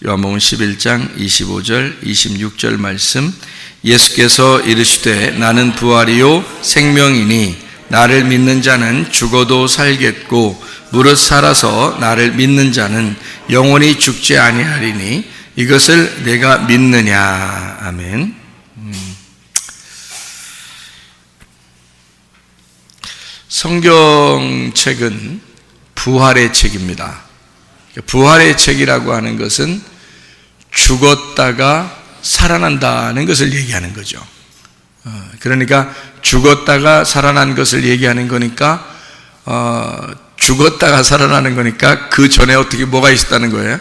요한복음 11장 25절 26절 말씀, 예수께서 이르시되 나는 부활이요 생명이니 나를 믿는 자는 죽어도 살겠고 무릇 살아서 나를 믿는 자는 영원히 죽지 아니하리니 이것을 내가 믿느냐. 아멘. 성경책은 부활의 책입니다. 부활의 책이라고 하는 것은 죽었다가 살아난다는 것을 얘기하는 거죠. 그러니까 죽었다가 살아난 것을 얘기하는 거니까 죽었다가 살아나는 거니까 그 전에 어떻게 뭐가 있었다는 거예요?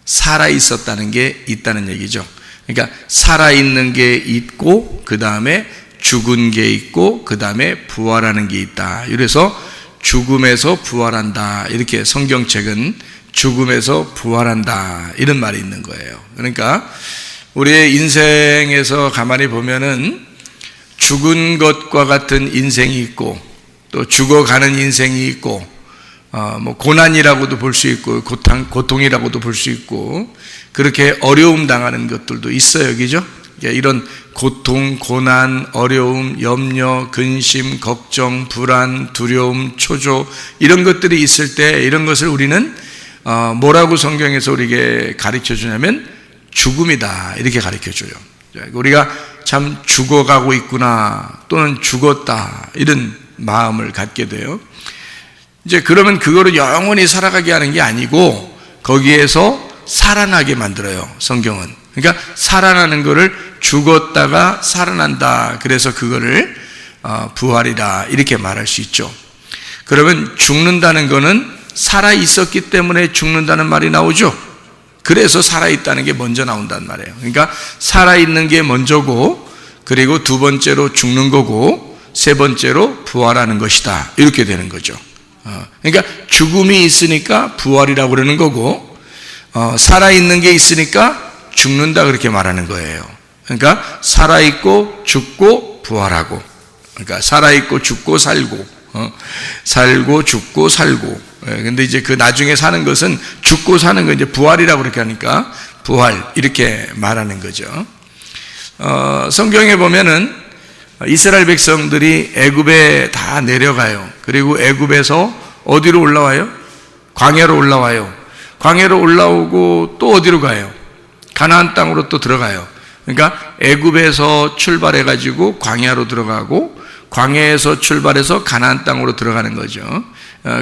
살아 있었다는 게 있다는 얘기죠. 그러니까 살아있는 게 있고 그 다음에 죽은 게 있고 그 다음에 부활하는 게 있다. 이래서 죽음에서 부활한다. 이렇게 성경책은 죽음에서 부활한다. 이런 말이 있는 거예요. 그러니까 우리의 인생에서 가만히 보면은 죽은 것과 같은 인생이 있고 또 죽어가는 인생이 있고 고난이라고도 볼 수 있고 고통이라고도 볼 수 있고 그렇게 어려움 당하는 것들도 있어요. 그죠? 이런 고통, 고난, 어려움, 염려, 근심, 걱정, 불안, 두려움, 초조 이런 것들이 있을 때 이런 것을 우리는 뭐라고 성경에서 우리에게 가르쳐 주냐면 죽음이다 이렇게 가르쳐 줘요. 우리가 참 죽어가고 있구나 또는 죽었다 이런 마음을 갖게 돼요. 이제 그러면 그거를 영원히 살아가게 하는 게 아니고 거기에서 살아나게 만들어요. 성경은. 그러니까 살아나는 거를 죽었다가 살아난다. 그래서 그거를 부활이다 이렇게 말할 수 있죠. 그러면 죽는다는 거는 살아 있었기 때문에 죽는다는 말이 나오죠. 그래서 살아있다는 게 먼저 나온단 말이에요. 그러니까 살아있는 게 먼저고 그리고 두 번째로 죽는 거고 세 번째로 부활하는 것이다 이렇게 되는 거죠. 그러니까 죽음이 있으니까 부활이라고 그러는 거고 살아있는 게 있으니까 죽는다 그렇게 말하는 거예요. 그러니까 살아있고 죽고 부활하고, 그러니까 살아있고 죽고 살고 살고 죽고 살고. 근데 이제 그 나중에 사는 것은 죽고 사는 거 이제 부활이라고 그렇게 하니까 부활 이렇게 말하는 거죠. 성경에 보면은 이스라엘 백성들이 애굽에 다 내려가요. 그리고 애굽에서 어디로 올라와요? 광야로 올라와요. 광야로 올라오고 또 어디로 가요? 가나안 땅으로 또 들어가요. 그러니까 애굽에서 출발해 가지고 광야로 들어가고 광야에서 출발해서 가나안 땅으로 들어가는 거죠.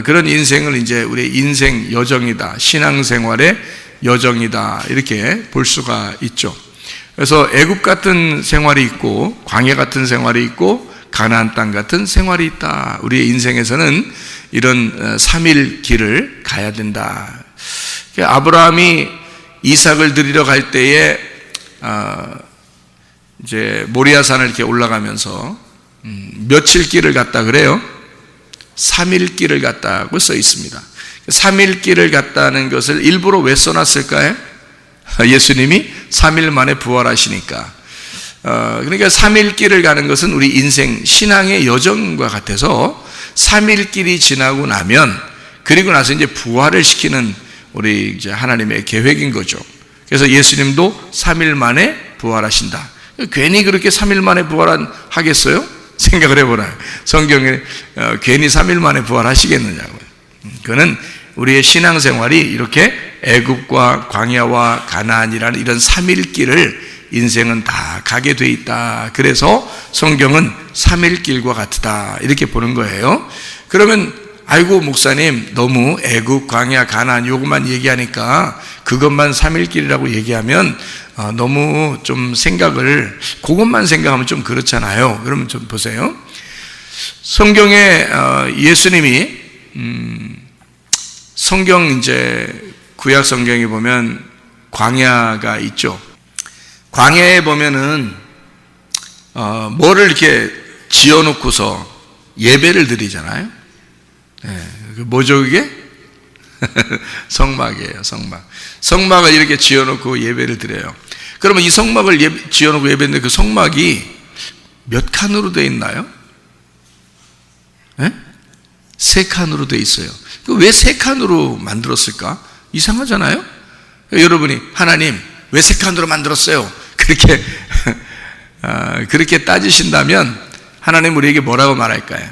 그런 인생을 이제 우리 인생 여정이다, 신앙생활의 여정이다 이렇게 볼 수가 있죠. 그래서 애굽 같은 생활이 있고 광야 같은 생활이 있고 가나안 땅 같은 생활이 있다. 우리의 인생에서는 이런 3일 길을 가야 된다. 아브라함이 이삭을 드리러 갈 때에 이제 모리아산을 이렇게 올라가면서 며칠 길을 갔다 그래요? 3일 길을 갔다고 써 있습니다. 3일 길을 갔다는 것을 일부러 왜 써놨을까요? 예수님이 3일 만에 부활하시니까. 그러니까 3일 길을 가는 것은 우리 인생 신앙의 여정과 같아서 3일 길이 지나고 나면 그리고 나서 이제 부활을 시키는 우리 이제 하나님의 계획인 거죠. 그래서 예수님도 3일 만에 부활하신다. 괜히 그렇게 3일 만에 부활하겠어요? 생각을 해보라요. 성경에 괜히 3일 만에 부활하시겠느냐고요. 그거는 우리의 신앙생활이 이렇게 애굽과 광야와 가나안이라는 이런 3일 길을 인생은 다 가게 돼 있다. 그래서 성경은 3일 길과 같다 이렇게 보는 거예요. 그러면 아이고 목사님 너무 애굽, 광야, 가나안 요것만 얘기하니까 그것만 3일 길이라고 얘기하면 너무 좀 생각을 그것만 생각하면 좀 그렇잖아요. 그러면 좀 보세요. 성경에 예수님이 성경 이제 구약 성경에 보면 광야가 있죠. 광야에 보면은 뭐를 이렇게 지어놓고서 예배를 드리잖아요. 네, 뭐죠 그게? 성막이에요. 성막을 이렇게 지어놓고 예배를 드려요. 그러면 이 성막을 지어놓고 예배했는데 그 성막이 몇 칸으로 되어 있나요? 네? 3칸으로 되어 있어요. 왜 3칸으로 만들었을까? 이상하잖아요? 여러분이 하나님 왜 세 칸으로 만들었어요? 그렇게 따지신다면 하나님 우리에게 뭐라고 말할까요?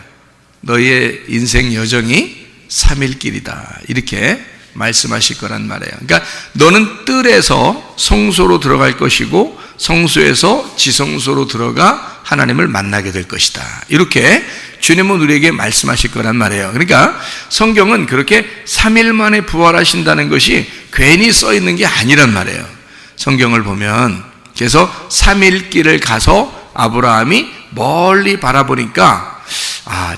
너의 인생 여정이 3일 길이다, 이렇게 말씀하실 거란 말이에요. 그러니까 너는 뜰에서 성소로 들어갈 것이고 성소에서 지성소로 들어가 하나님을 만나게 될 것이다, 이렇게 주님은 우리에게 말씀하실 거란 말이에요. 그러니까 성경은 그렇게 3일 만에 부활하신다는 것이 괜히 써 있는 게 아니란 말이에요. 성경을 보면 그래서 3일 길을 가서 아브라함이 멀리 바라보니까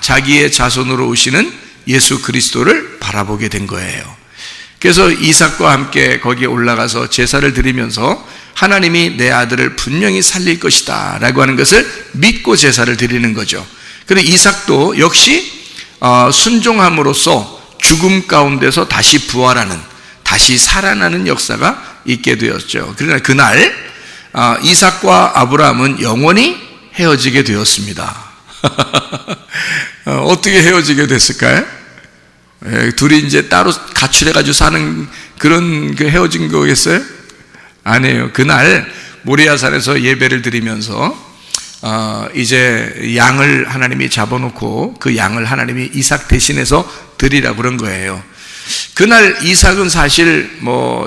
자기의 자손으로 오시는 예수 그리스도를 바라보게 된 거예요. 그래서 이삭과 함께 거기에 올라가서 제사를 드리면서 하나님이 내 아들을 분명히 살릴 것이다 라고 하는 것을 믿고 제사를 드리는 거죠. 그리고 이삭도 역시 순종함으로써 죽음 가운데서 다시 부활하는, 다시 살아나는 역사가 있게 되었죠. 그러나 그날 이삭과 아브라함은 영원히 헤어지게 되었습니다. 어떻게 헤어지게 됐을까요? 둘이 이제 따로 가출해가지고 사는 그런 헤어진 거겠어요? 아니에요. 그날 모리아산에서 예배를 드리면서 이제 양을 하나님이 잡아놓고 그 양을 하나님이 이삭 대신해서 드리라고 그런 거예요. 그날 이삭은 사실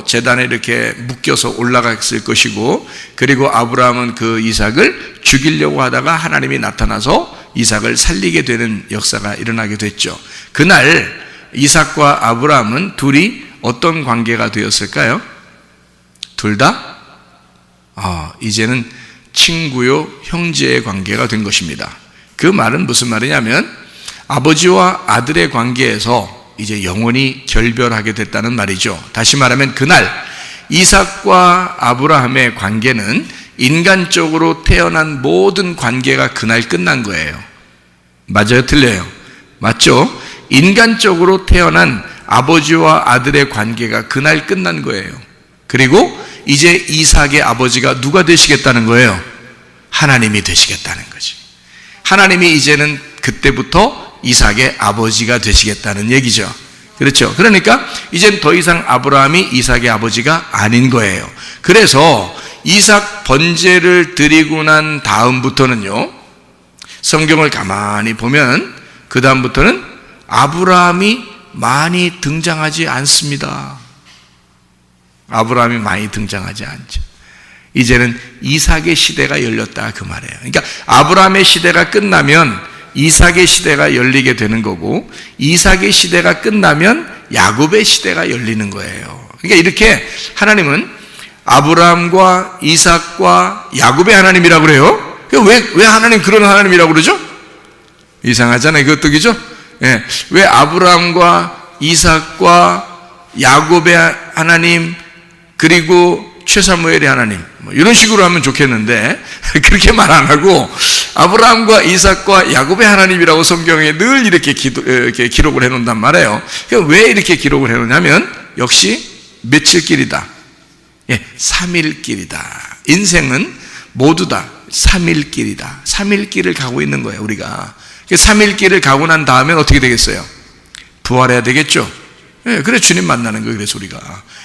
제단에 이렇게 묶여서 올라갔을 것이고, 그리고 아브라함은 그 이삭을 죽이려고 하다가 하나님이 나타나서 이삭을 살리게 되는 역사가 일어나게 됐죠. 그날 이삭과 아브라함은 둘이 어떤 관계가 되었을까요? 둘 다 이제는 친구요 형제의 관계가 된 것입니다. 그 말은 무슨 말이냐면 아버지와 아들의 관계에서 이제 영원히 결별하게 됐다는 말이죠. 다시 말하면 그날 이삭과 아브라함의 관계는 인간적으로 태어난 모든 관계가 그날 끝난 거예요. 맞아요? 틀려요? 맞죠? 인간적으로 태어난 아버지와 아들의 관계가 그날 끝난 거예요. 그리고 이제 이삭의 아버지가 누가 되시겠다는 거예요? 하나님이 되시겠다는 거지. 하나님이 이제는 그때부터 이삭의 아버지가 되시겠다는 얘기죠. 그렇죠? 그러니까 이젠 더 이상 아브라함이 이삭의 아버지가 아닌 거예요. 그래서 이삭 번제를 드리고 난 다음부터는요, 성경을 가만히 보면 그 다음부터는 아브라함이 많이 등장하지 않습니다. 아브라함이 많이 등장하지 않죠. 이제는 이삭의 시대가 열렸다, 그 말이에요. 그러니까 아브라함의 시대가 끝나면 이삭의 시대가 열리게 되는 거고, 이삭의 시대가 끝나면 야곱의 시대가 열리는 거예요. 그러니까 이렇게 하나님은 아브라함과 이삭과 야곱의 하나님이라고 그래요. 왜 하나님 그런 하나님이라고 그러죠? 이상하잖아요. 그것도 그죠? 예. 왜 아브라함과 이삭과 야곱의 하나님, 그리고 최사무엘의 하나님, 이런 식으로 하면 좋겠는데 그렇게 말 안 하고 아브라함과 이삭과 야곱의 하나님이라고 성경에 늘 이렇게 기록을 해놓는단 말이에요. 왜 이렇게 기록을 해놓냐면 역시 며칠 길이다. 3일 길이다. 인생은 모두 다 3일 길이다. 3일 길을 가고 있는 거예요, 우리가. 3일 길을 가고 난 다음엔 어떻게 되겠어요? 부활해야 되겠죠? 그래 주님 만나는 거예요. 그래서 우리가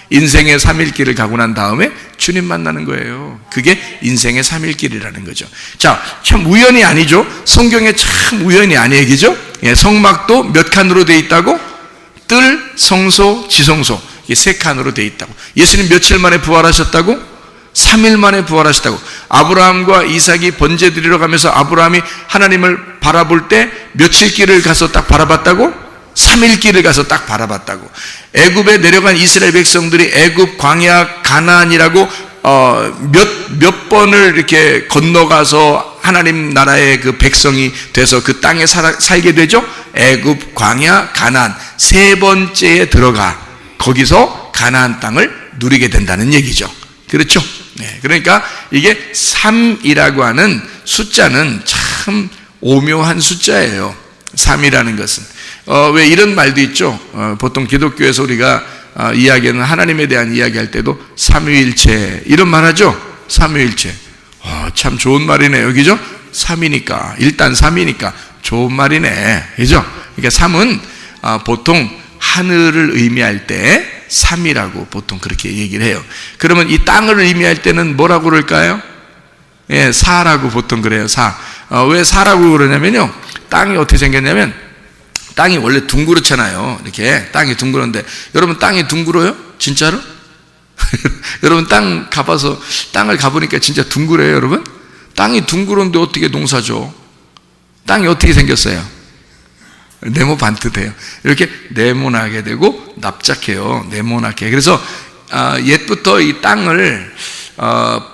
인생의 3일 길을 가고 난 다음에 주님 만나는 거예요. 그게 인생의 3일 길이라는 거죠. 자, 참 우연이 아니죠. 성경에 참 우연이 아니에요, 그죠? 성막도 몇 칸으로 되어 있다고? 뜰, 성소, 지성소, 이게 3칸으로 되어 있다고. 예수님 며칠 만에 부활하셨다고? 3일 만에 부활하셨다고. 아브라함과 이삭이 번제 드리러 가면서 아브라함이 하나님을 바라볼 때 며칠 길을 가서 딱 바라봤다고? 3일 길을 가서 딱 바라봤다고. 애굽에 내려간 이스라엘 백성들이 애굽, 광야, 가나안이라고 몇 번을 이렇게 건너가서 하나님 나라의 그 백성이 돼서 그 땅에 살게 되죠. 애굽, 광야, 가나안 3번째에 들어가 거기서 가나안 땅을 누리게 된다는 얘기죠. 그렇죠? 네, 그러니까 이게 3이라고 하는 숫자는 참 오묘한 숫자예요. 3이라는 것은 왜 이런 말도 있죠. 보통 기독교에서 우리가 이야기하는 하나님에 대한 이야기할 때도 삼위일체 이런 말 하죠. 삼위일체. 참 좋은 말이네요, 그죠? 3이니까 일단 3이니까 좋은 말이네, 그죠? 그러니까 3은 보통 하늘을 의미할 때 삼이라고 보통 그렇게 얘기를 해요. 그러면 이 땅을 의미할 때는 뭐라고 그럴까요? 예, 사라고 보통 그래요. 사. 왜 사라고 그러냐면요, 땅이 어떻게 생겼냐면, 땅이 원래 둥그렇잖아요. 이렇게 땅이 둥그런데, 여러분 땅이 둥그러요? 진짜로? 여러분 땅 가봐서, 땅을 가보니까 진짜 둥그래요, 여러분? 땅이 둥그런데 어떻게 농사죠? 땅이 어떻게 생겼어요? 네모 반듯해요. 이렇게 네모나게 되고 납작해요. 네모나게. 그래서 옛부터 이 땅을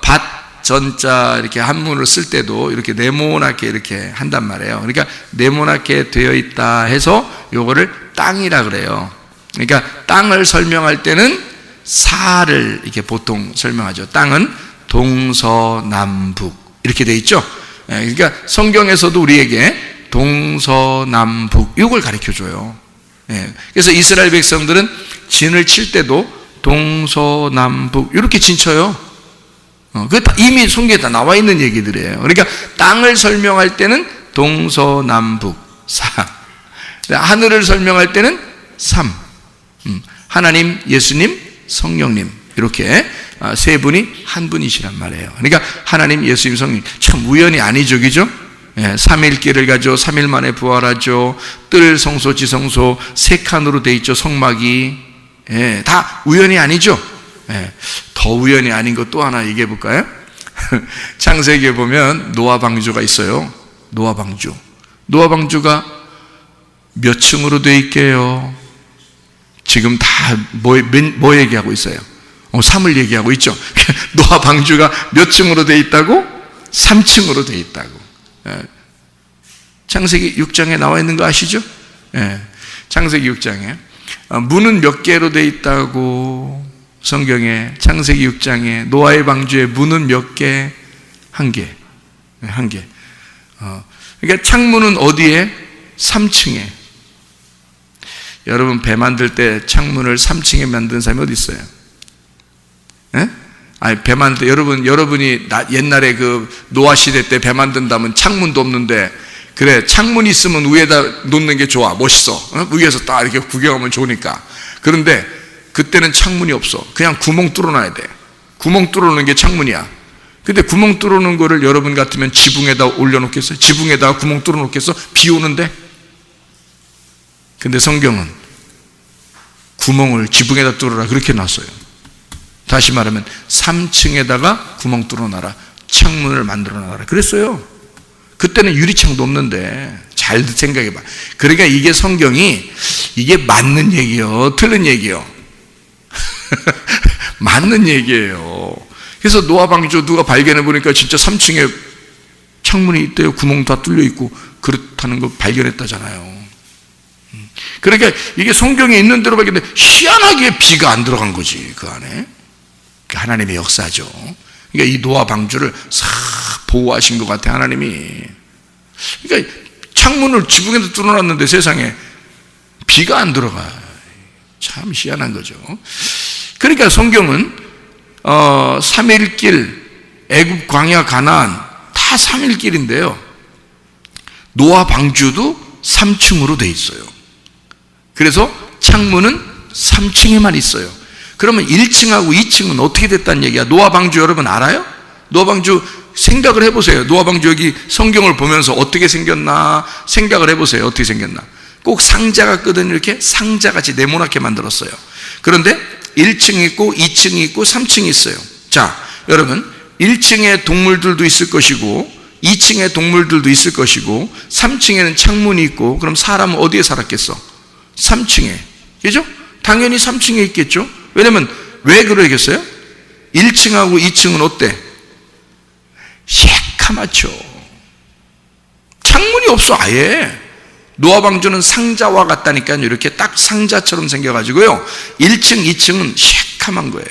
밭 전자 이렇게 한문을 쓸 때도 이렇게 네모나게 이렇게 한단 말이에요. 그러니까 네모나게 되어 있다 해서 요거를 땅이라 그래요. 그러니까 땅을 설명할 때는 사를 이렇게 보통 설명하죠. 땅은 동서남북 이렇게 돼 있죠. 그러니까 성경에서도 우리에게 동서남북 이걸 가르쳐줘요. 그래서 이스라엘 백성들은 진을 칠 때도 동서남북 이렇게 진쳐요. 그게 이미 성경에 다 나와 있는 얘기들이에요. 그러니까 땅을 설명할 때는 동서남북 사, 하늘을 설명할 때는 삼, 하나님, 예수님, 성령님 이렇게 세 분이 한 분이시란 말이에요. 그러니까 하나님, 예수님, 성령 참 우연이 아니죠, 그죠? 삼일기를 가지고 3일 만에 부활하죠. 뜰, 성소, 지성소 세 칸으로 돼 있죠. 성막이 다 우연이 아니죠. 더 우연이 아닌 것 또 하나 얘기해 볼까요? 창세기에 보면 노아 방주가 있어요. 노아 방주. 노아 방주가 몇 층으로 돼 있게요? 지금 다 뭐 얘기하고 있어요? 3을 얘기하고 있죠. 노아 방주가 몇 층으로 돼 있다고? 3층으로 돼 있다고. 창세기 6장에 나와 있는 거 아시죠? 창세기 6장에 문은 몇 개로 돼 있다고? 성경에 창세기 6장에 노아의 방주에 문은 몇 개? 한 개. 한 개. 그러니까 창문은 어디에? 3층에. 여러분 배 만들 때 창문을 3층에 만든 사람이 어디 있어요? 아니 배 만들 때 여러분이 옛날에 그 노아 시대 때 배 만든다면 창문도 없는데 그래 창문 있으면 위에다 놓는 게 좋아 멋있어 위에서 딱 이렇게 구경하면 좋으니까. 그런데 그때는 창문이 없어. 그냥 구멍 뚫어놔야 돼. 구멍 뚫어놓는 게 창문이야. 근데 구멍 뚫어놓은 거를 여러분 같으면 지붕에다 올려놓겠어요? 지붕에다가 구멍 뚫어놓겠어? 비 오는데? 근데 성경은 구멍을 지붕에다 뚫어라 그렇게 놨어요. 다시 말하면 3층에다가 구멍 뚫어놔라. 창문을 만들어놔라 그랬어요. 그때는 유리창도 없는데 잘 생각해봐. 그러니까 이게 성경이 이게 맞는 얘기요 틀린 얘기요? 맞는 얘기예요. 그래서 노아 방주 누가 발견해 보니까 진짜 3층에 창문이 있대요. 구멍 다 뚫려 있고 그렇다는 거 발견했다잖아요. 그러니까 이게 성경에 있는 대로 발견돼. 희한하게 비가 안 들어간 거지 그 안에. 하나님의 역사죠. 그러니까 이 노아 방주를 싹 보호하신 것 같아 하나님이. 그러니까 창문을 지붕에도 뚫어놨는데 세상에 비가 안 들어가. 참 희한한 거죠. 그러니까 성경은 3일길, 애굽 광야 가나안 다 3일길인데요. 노아 방주도 3층으로 돼 있어요. 그래서 창문은 3층에만 있어요. 그러면 1층하고 2층은 어떻게 됐다는 얘기야? 노아 방주 여러분 알아요? 노아 방주 생각을 해보세요. 노아 방주 여기 성경을 보면서 어떻게 생겼나 생각을 해보세요. 어떻게 생겼나? 꼭 상자가 있거든. 이렇게 상자같이 네모나게 만들었어요. 그런데 1층이 있고 2층이 있고 3층이 있어요. 자, 여러분 1층에 동물들도 있을 것이고 2층에 동물들도 있을 것이고 3층에는 창문이 있고 그럼 사람은 어디에 살았겠어? 3층에. 그죠? 당연히 3층에 있겠죠? 왜냐면 왜 그러겠어요? 1층하고 2층은 어때? 새카맣죠. 창문이 없어 아예. 노아 방주는 상자와 같다니까요. 이렇게 딱 상자처럼 생겨가지고요. 1층, 2층은 새카만 거예요.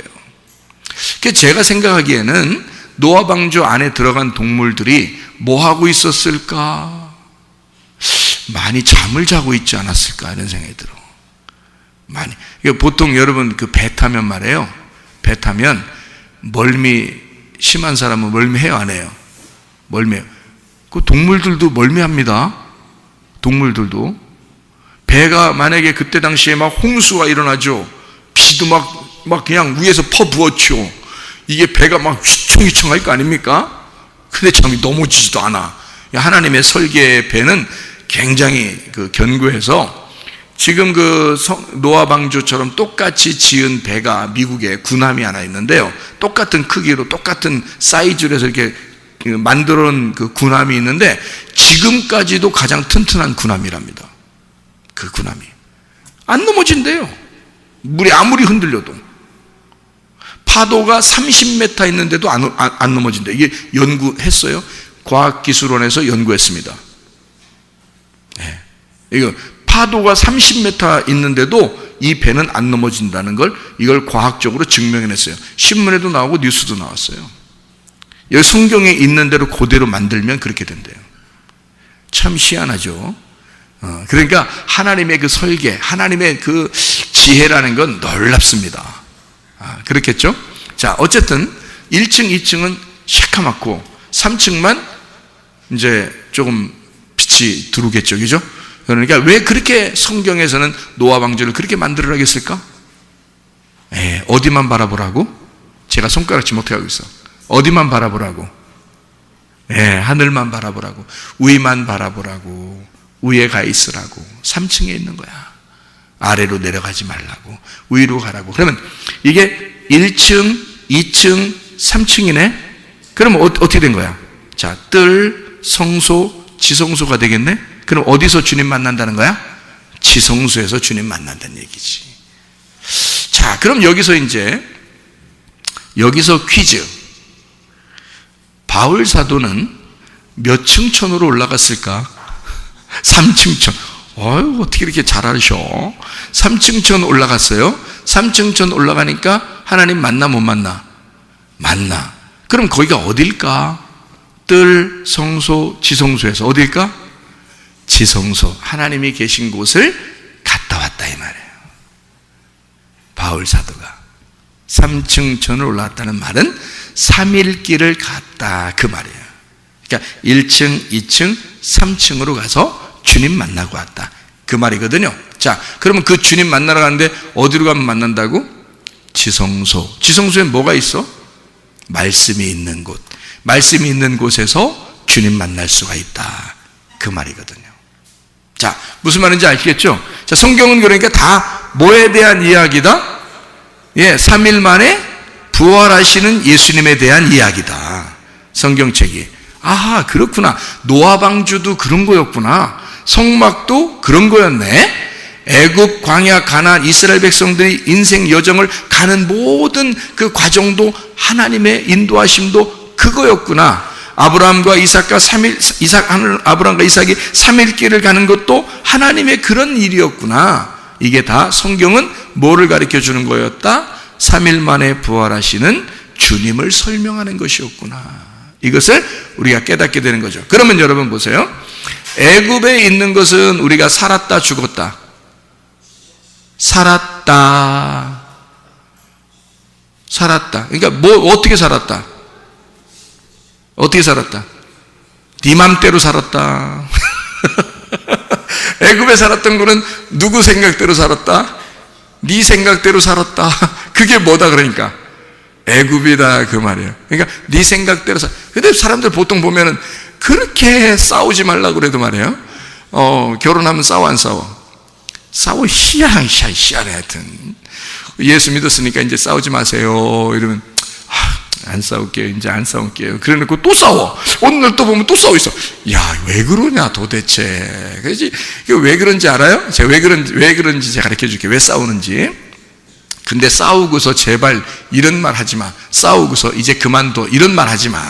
그래서 제가 생각하기에는 노아 방주 안에 들어간 동물들이 뭐 하고 있었을까? 많이 잠을 자고 있지 않았을까? 이런 생각이 들어. 많이. 보통 여러분 그 배 타면 말이에요. 배 타면 멀미 심한 사람은 멀미해요, 안 해요? 멀미해요. 그 동물들도 멀미합니다. 동물들도. 배가 만약에 그때 당시에 막 홍수가 일어나죠. 비도 막 그냥 위에서 퍼부었죠. 이게 배가 막 휘청휘청할 거 아닙니까? 근데 참 넘어지지도 않아. 하나님의 설계의 배는 굉장히 견고해서 지금 노아 방주처럼 똑같이 지은 배가 미국에 군함이 하나 있는데요. 똑같은 크기로 똑같은 사이즈로 해서 이렇게 만들어 놓은 군함이 있는데 지금까지도 가장 튼튼한 군함이랍니다. 그 군함이 안 넘어진대요. 물이 아무리 흔들려도. 파도가 30m 있는데도 안 넘어진대. 이게 연구했어요. 과학기술원에서 연구했습니다. 네. 이거 파도가 30m 있는데도 이 배는 안 넘어진다는 걸 이걸 과학적으로 증명해냈어요. 신문에도 나오고 뉴스도 나왔어요. 여기 성경에 있는 대로 그대로 만들면 그렇게 된대요. 참 희한하죠. 그러니까 하나님의 그 설계, 하나님의 그 지혜라는 건 놀랍습니다. 그렇겠죠? 자, 어쨌든 1층, 2층은 시커멓고 3층만 이제 조금 빛이 들어오겠죠. 그죠? 그러니까 왜 그렇게 성경에서는 노아 방주를 그렇게 만들으라고 했을까? 어디만 바라보라고? 제가 손가락질 못하고 있어. 어디만 바라보라고? 하늘만 바라보라고. 위만 바라보라고. 위에 가 있으라고. 3층에 있는 거야. 아래로 내려가지 말라고. 위로 가라고. 그러면 이게 1층, 2층, 3층이네? 그러면 어떻게 된 거야? 자, 뜰, 성소, 지성소가 되겠네? 그럼 어디서 주님 만난다는 거야? 지성소에서 주님 만난다는 얘기지. 자, 그럼 여기서 퀴즈. 바울 사도는 몇 층천으로 올라갔을까? 3층천. 어떻게 이렇게 잘 아셔? 3층천 올라갔어요. 3층천 올라가니까 하나님 만나 못 만나? 만나. 그럼 거기가 어딜까? 뜰, 성소, 지성소에서 어딜까? 지성소. 하나님이 계신 곳을 갔다 왔다 이 말이에요. 바울 사도가 3층천을 올라갔다는 말은 3일 길을 갔다 그 말이에요. 그러니까 1층, 2층, 3층으로 가서 주님 만나고 왔다 그 말이거든요. 자, 그러면 그 주님 만나러 가는데 어디로 가면 만난다고? 지성소. 지성소에 뭐가 있어? 말씀이 있는 곳. 말씀이 있는 곳에서 주님 만날 수가 있다 그 말이거든요. 자, 무슨 말인지 아시겠죠? 자, 성경은 그러니까 다 뭐에 대한 이야기다? 3일 만에 부활하시는 예수님에 대한 이야기다. 성경책이. 아하, 그렇구나. 노아 방주도 그런 거였구나. 성막도 그런 거였네. 애굽, 광야, 가나안, 이스라엘 백성들이 인생 여정을 가는 모든 그 과정도 하나님의 인도하심도 그거였구나. 아브라함과 이삭이 3일 길을 가는 것도 하나님의 그런 일이었구나. 이게 다 성경은 뭐를 가르쳐 주는 거였다? 3일 만에 부활하시는 주님을 설명하는 것이었구나. 이것을 우리가 깨닫게 되는 거죠. 그러면 여러분 보세요. 애굽에 있는 것은 우리가 살았다 죽었다? 살았다. 그러니까 어떻게 살았다? 어떻게 살았다? 네 맘대로 살았다. 애굽에 살았던 거는 누구 생각대로 살았다? 네 생각대로 살았다. 그게 뭐다 그러니까? 애굽이다 그 말이에요. 그러니까 네 생각대로 근데 사람들 보통 보면은 그렇게 싸우지 말라고 그래도 말이에요. 결혼하면 싸워 안 싸워? 싸워. 희한해 하여튼. 예수 믿었으니까 이제 싸우지 마세요 이러면 안 싸울게요. 이제 안 싸울게요. 그래 놓고 또 싸워. 오늘 또 보면 또 싸우고 있어. 야, 왜 그러냐 도대체. 그래서 왜 그런지 알아요? 제가 왜 그런지 제가 가르쳐 줄게요. 왜 싸우는지. 근데 싸우고서 제발 이런 말 하지 마. 싸우고서 이제 그만둬. 이런 말 하지 마.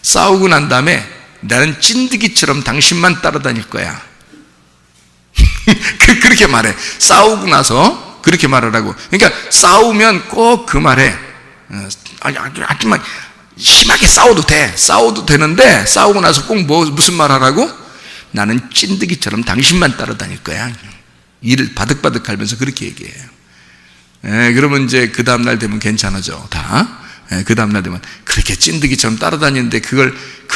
싸우고 난 다음에 나는 찐득이처럼 당신만 따라다닐 거야. 그렇게 말해. 싸우고 나서 그렇게 말하라고. 그러니까 싸우면 꼭 그 말해. 하지만 심하게 싸워도 돼. 싸워도 되는데 싸우고 나서 꼭 무슨 말 하라고? 나는 찐득이처럼 당신만 따라다닐 거야. 이를 바득바득 갈면서 그렇게 얘기해요. 그러면 이제 그 다음날 되면 괜찮아져 다. 그 다음날 되면 그렇게 찐득이처럼 따라다니는데 그걸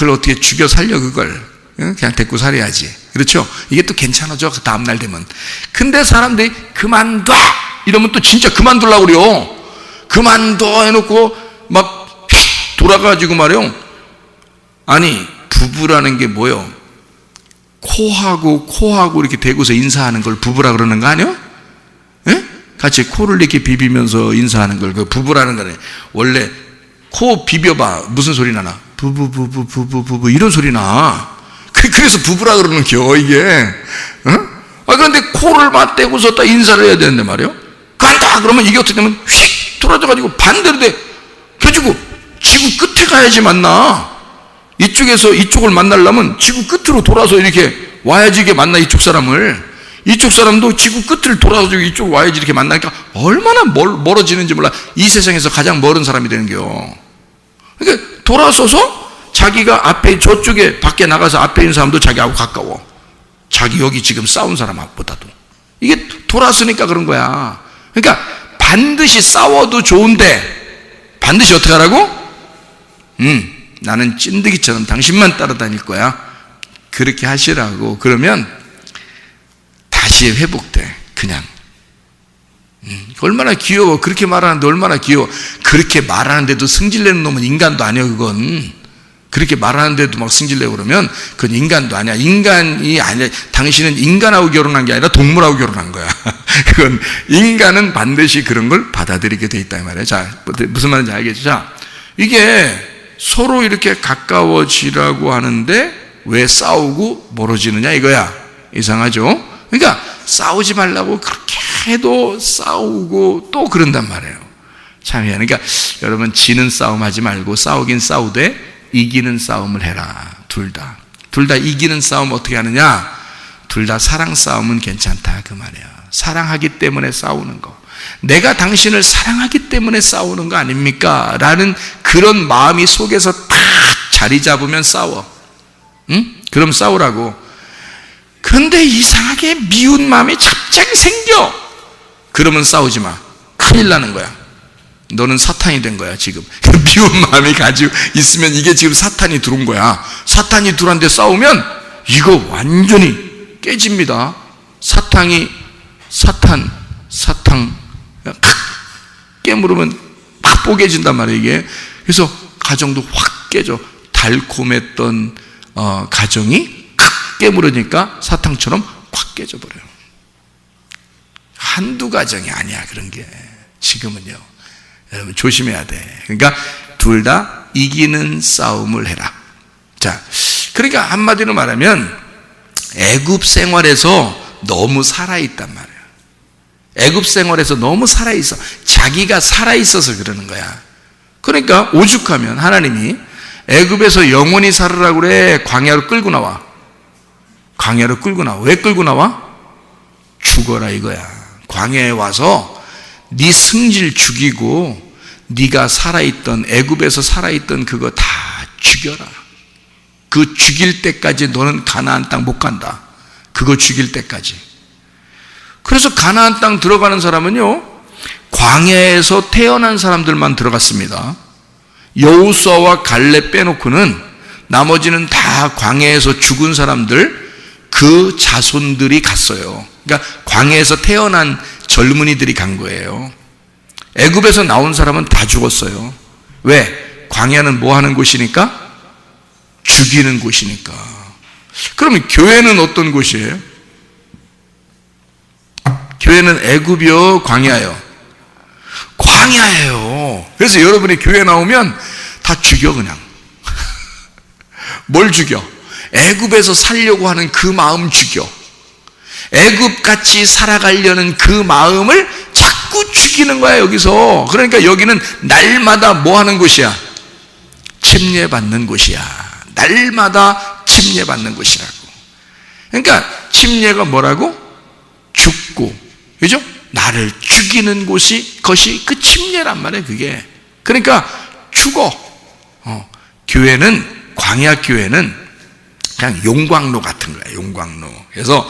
어떻게 죽여 살려 그걸 그냥 데리고 살아야지. 그렇죠? 이게 또 괜찮아져 그 다음날 되면. 근데 사람들이 그만둬 이러면 또 진짜 그만두려고 그래요. 그만둬 해놓고 막 돌아가지고 말이요. 아니, 부부라는 게 뭐요? 코하고 이렇게 대고서 인사하는 걸 부부라 그러는 거 아니요? 예? 같이 코를 이렇게 비비면서 인사하는 걸 그 부부라는 거네. 원래 코 비벼봐. 무슨 소리 나나? 부부 이런 소리 나. 그래서 부부라 그러는 겨 이게. 그런데 코를 맞대고서 딱 인사를 해야 되는데 말이요. 간다 그러면 이게 어떻게 되면 휙 돌아져가지고 반대로 돼. 그래가지고 지구 끝에 가야지 만나. 이쪽에서 이쪽을 만나려면 지구 끝으로 돌아서 이렇게 와야지 이게 만나. 이쪽 사람을. 이쪽 사람도 지구 끝을 돌아서 이쪽 와야지 이렇게 만나니까 얼마나 멀어지는지 몰라. 이 세상에서 가장 멀은 사람이 되는 거요. 그러니까 돌아서서 자기가 앞에 저쪽에 밖에 나가서 앞에 있는 사람도 자기하고 가까워. 자기 여기 지금 싸운 사람보다도. 이게 돌았으니까 그런 거야. 그러니까 반드시 싸워도 좋은데 반드시 어떻게 하라고? 나는 찐득이처럼 당신만 따라다닐 거야. 그렇게 하시라고. 그러면 다시 회복돼. 그냥. 얼마나 귀여워. 그렇게 말하는데 얼마나 귀여워. 그렇게 말하는데도 승질내는 놈은 인간도 아니야. 그건 그렇게 말하는데도 막 승질내고 그러면 그건 인간도 아니야. 인간이 아니야. 당신은 인간하고 결혼한 게 아니라 동물하고 결혼한 거야. 그건 인간은 반드시 그런 걸 받아들이게 돼 있다 이 말이야. 자, 무슨 말인지 알겠죠? 자, 이게 서로 이렇게 가까워지라고 하는데 왜 싸우고 멀어지느냐 이거야. 이상하죠? 그러니까 싸우지 말라고 그렇게 해도 싸우고 또 그런단 말이에요. 참, 그러니까 여러분, 지는 싸움 하지 말고 싸우긴 싸우되 이기는 싸움을 해라. 둘 다 이기는 싸움 어떻게 하느냐? 둘 다 사랑 싸움은 괜찮다 그 말이야. 사랑하기 때문에 싸우는 거. 내가 당신을 사랑하기 때문에 싸우는 거 아닙니까? 라는 그런 마음이 속에서 딱 자리 잡으면 싸워. 응? 그럼 싸우라고. 그런데 이상하게 미운 마음이 갑자기 생겨. 그러면 싸우지 마. 큰일 나는 거야. 너는 사탄이 된 거야 지금. 미운 마음이 가지고 있으면 이게 지금 사탄이 들어온 거야. 사탄이 들어왔는데 싸우면 이거 완전히 깨집니다. 사탄 깨물으면 팍 뽀개진단 말이에요 이게. 그래서 가정도 확 깨져. 달콤했던 가정이 확 깨물으니까 사탕처럼 확 깨져버려요. 한두 가정이 아니야 그런 게. 지금은요 여러분 조심해야 돼. 그러니까 둘 다 이기는 싸움을 해라. 자, 그러니까 한마디로 말하면 애굽 생활에서 너무 살아있단 말이에요. 애굽 생활에서 너무 살아있어. 자기가 살아있어서 그러는 거야. 그러니까 오죽하면 하나님이 애굽에서 영원히 살으라고 그래. 광야로 끌고 나와. 광야로 끌고 나와. 왜 끌고 나와? 죽어라 이거야. 광야에 와서 네 승질 죽이고 네가 살아있던 애굽에서 살아있던 그거 다 죽여라. 그 죽일 때까지 너는 가나안 땅 못 간다. 그거 죽일 때까지. 그래서 가나안 땅 들어가는 사람은요 광야에서 태어난 사람들만 들어갔습니다. 여호수아와 갈렙 빼놓고는 나머지는 다 광야에서 죽은 사람들 그 자손들이 갔어요. 그러니까 광야에서 태어난 젊은이들이 간 거예요. 애굽에서 나온 사람은 다 죽었어요. 왜? 광야는 뭐 하는 곳이니까? 죽이는 곳이니까. 그러면 교회는 어떤 곳이에요? 교회는 애굽이요, 광야요? 광야예요. 그래서 여러분이 교회 나오면 다 죽여 그냥. 뭘 죽여? 애굽에서 살려고 하는 그 마음 죽여. 애굽같이 살아가려는 그 마음을 자꾸 죽이는 거야 여기서. 그러니까 여기는 날마다 뭐 하는 곳이야? 침례받는 곳이야. 날마다 침례받는 곳이라고. 그러니까 침례가 뭐라고? 죽고, 그죠? 나를 죽이는 것이 그 침례란 말이에요 그게. 그러니까 죽어. 교회는, 광야 교회는 그냥 용광로 같은 거야. 용광로. 그래서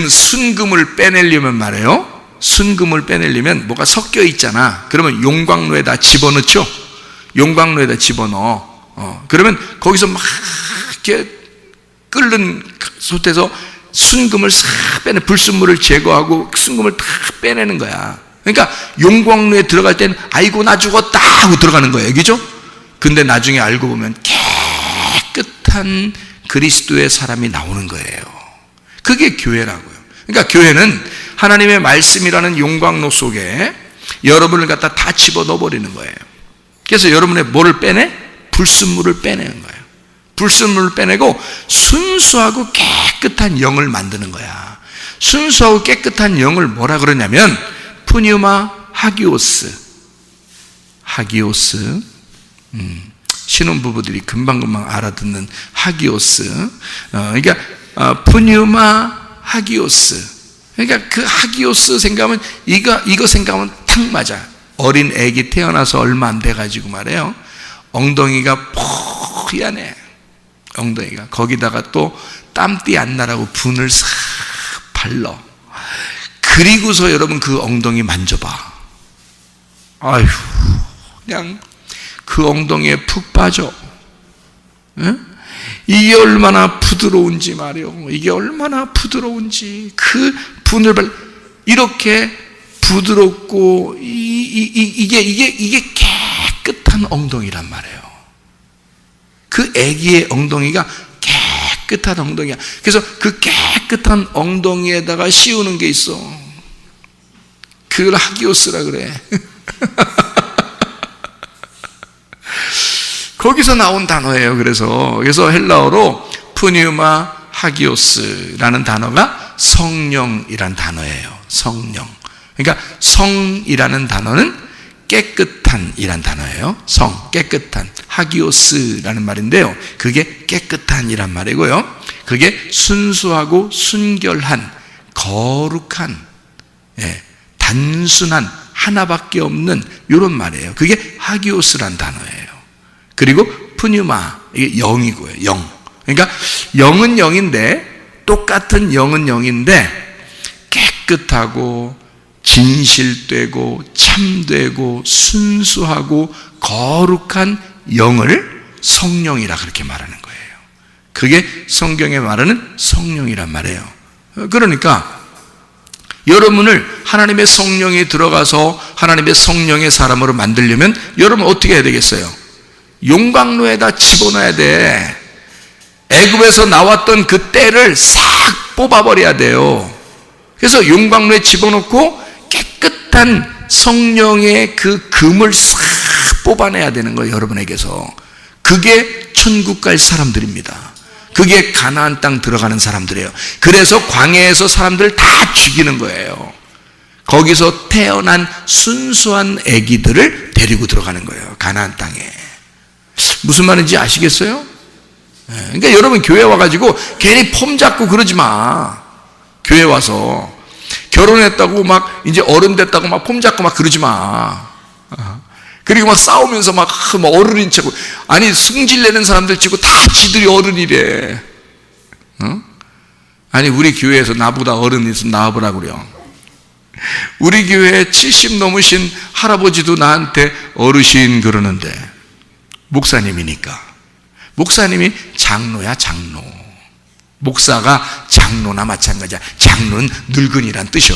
순금을 빼내려면 말이에요. 순금을 빼내려면 뭐가 섞여 있잖아. 그러면 용광로에다 집어넣죠. 용광로에다 집어넣어. 그러면 거기서 막 이렇게 끓는 솥에서 순금을 싹 빼내, 불순물을 제거하고 순금을 다 빼내는 거야. 그러니까 용광로에 들어갈 때는 아이고 나 죽었다 하고 들어가는 거예요. 그죠? 근데 나중에 알고 보면 깨끗한 그리스도의 사람이 나오는 거예요. 그게 교회라고요. 그러니까 교회는 하나님의 말씀이라는 용광로 속에 여러분을 갖다 다 집어넣어 버리는 거예요. 그래서 여러분의 뭐를 빼내? 불순물을 빼내는 거예요. 불순물을 빼내고 순수하고 깨끗한 영을 만드는 거야. 순수하고 깨끗한 영을 뭐라 그러냐면 푸뉴마 하기오스. 하기오스. 신혼부부들이 금방금방 알아듣는 하기오스. 그러니까 푸뉴마 하기오스. 그러니까 그 하기오스 생각하면 이거 생각하면 탁 맞아. 어린 애기 태어나서 얼마 안 돼가지고 말이에요. 엉덩이가 포얀해. 엉덩이가. 거기다가 또 땀띠 안 나라고 분을 싹 발라. 그리고서 여러분 그 엉덩이 만져봐. 아휴, 그냥 그 엉덩이에 푹 빠져. 응? 이게 얼마나 부드러운지 말이요. 이게 얼마나 부드러운지. 그 분을 이렇게 부드럽고 이게 깨끗한 엉덩이란 말이에요. 그 아기의 엉덩이가 깨끗한 엉덩이야. 그래서 그 깨끗한 엉덩이에다가 씌우는 게 있어. 그걸 하기오스라 그래. 거기서 나온 단어예요. 그래서 헬라어로 푸뉴마 하기오스라는 단어가 성령이란 단어예요. 성령. 그러니까 성이라는 단어는 깨끗한이란 단어예요. 성, 깨끗한. 하기오스라는 말인데요. 그게 깨끗한이란 말이고요. 그게 순수하고 순결한, 거룩한, 단순한, 하나밖에 없는 이런 말이에요. 그게 하기오스란 단어예요. 그리고 푸뉴마, 이게 영이고요. 영. 그러니까 영은 영인데, 똑같은 영은 영인데 깨끗하고 진실되고 참되고 순수하고 거룩한 영을 성령이라 그렇게 말하는 거예요. 그게 성경에 말하는 성령이란 말이에요. 그러니까 여러분을 하나님의 성령이 들어가서 하나님의 성령의 사람으로 만들려면 여러분 어떻게 해야 되겠어요? 용광로에다 집어넣어야 돼. 애굽에서 나왔던 그 때를 싹 뽑아버려야 돼요. 그래서 용광로에 집어넣고 깨끗한 성령의 그 금을 싹 뽑아내야 되는 거예요. 여러분에게서. 그게 천국 갈 사람들입니다. 그게 가나안 땅 들어가는 사람들이에요. 그래서 광야에서 사람들 다 죽이는 거예요. 거기서 태어난 순수한 아기들을 데리고 들어가는 거예요. 가나안 땅에. 무슨 말인지 아시겠어요? 그러니까 여러분 교회 와가지고 괜히 폼 잡고 그러지 마. 교회 와서 결혼했다고 막 이제 어른 됐다고 막 폼 잡고 막 그러지 마. 그리고 막 싸우면서 막 어른인 척. 아니 승질내는 사람들 치고 다 지들이 어른이래. 아니 우리 교회에서 나보다 어른이 있으면 나와보라 그래요. 우리 교회에 70 넘으신 할아버지도 나한테 어르신 그러는데 목사님이니까. 목사님이 장로야 장로. 목사가 장로나 마찬가지야. 장로는 늙은이란 뜻이요.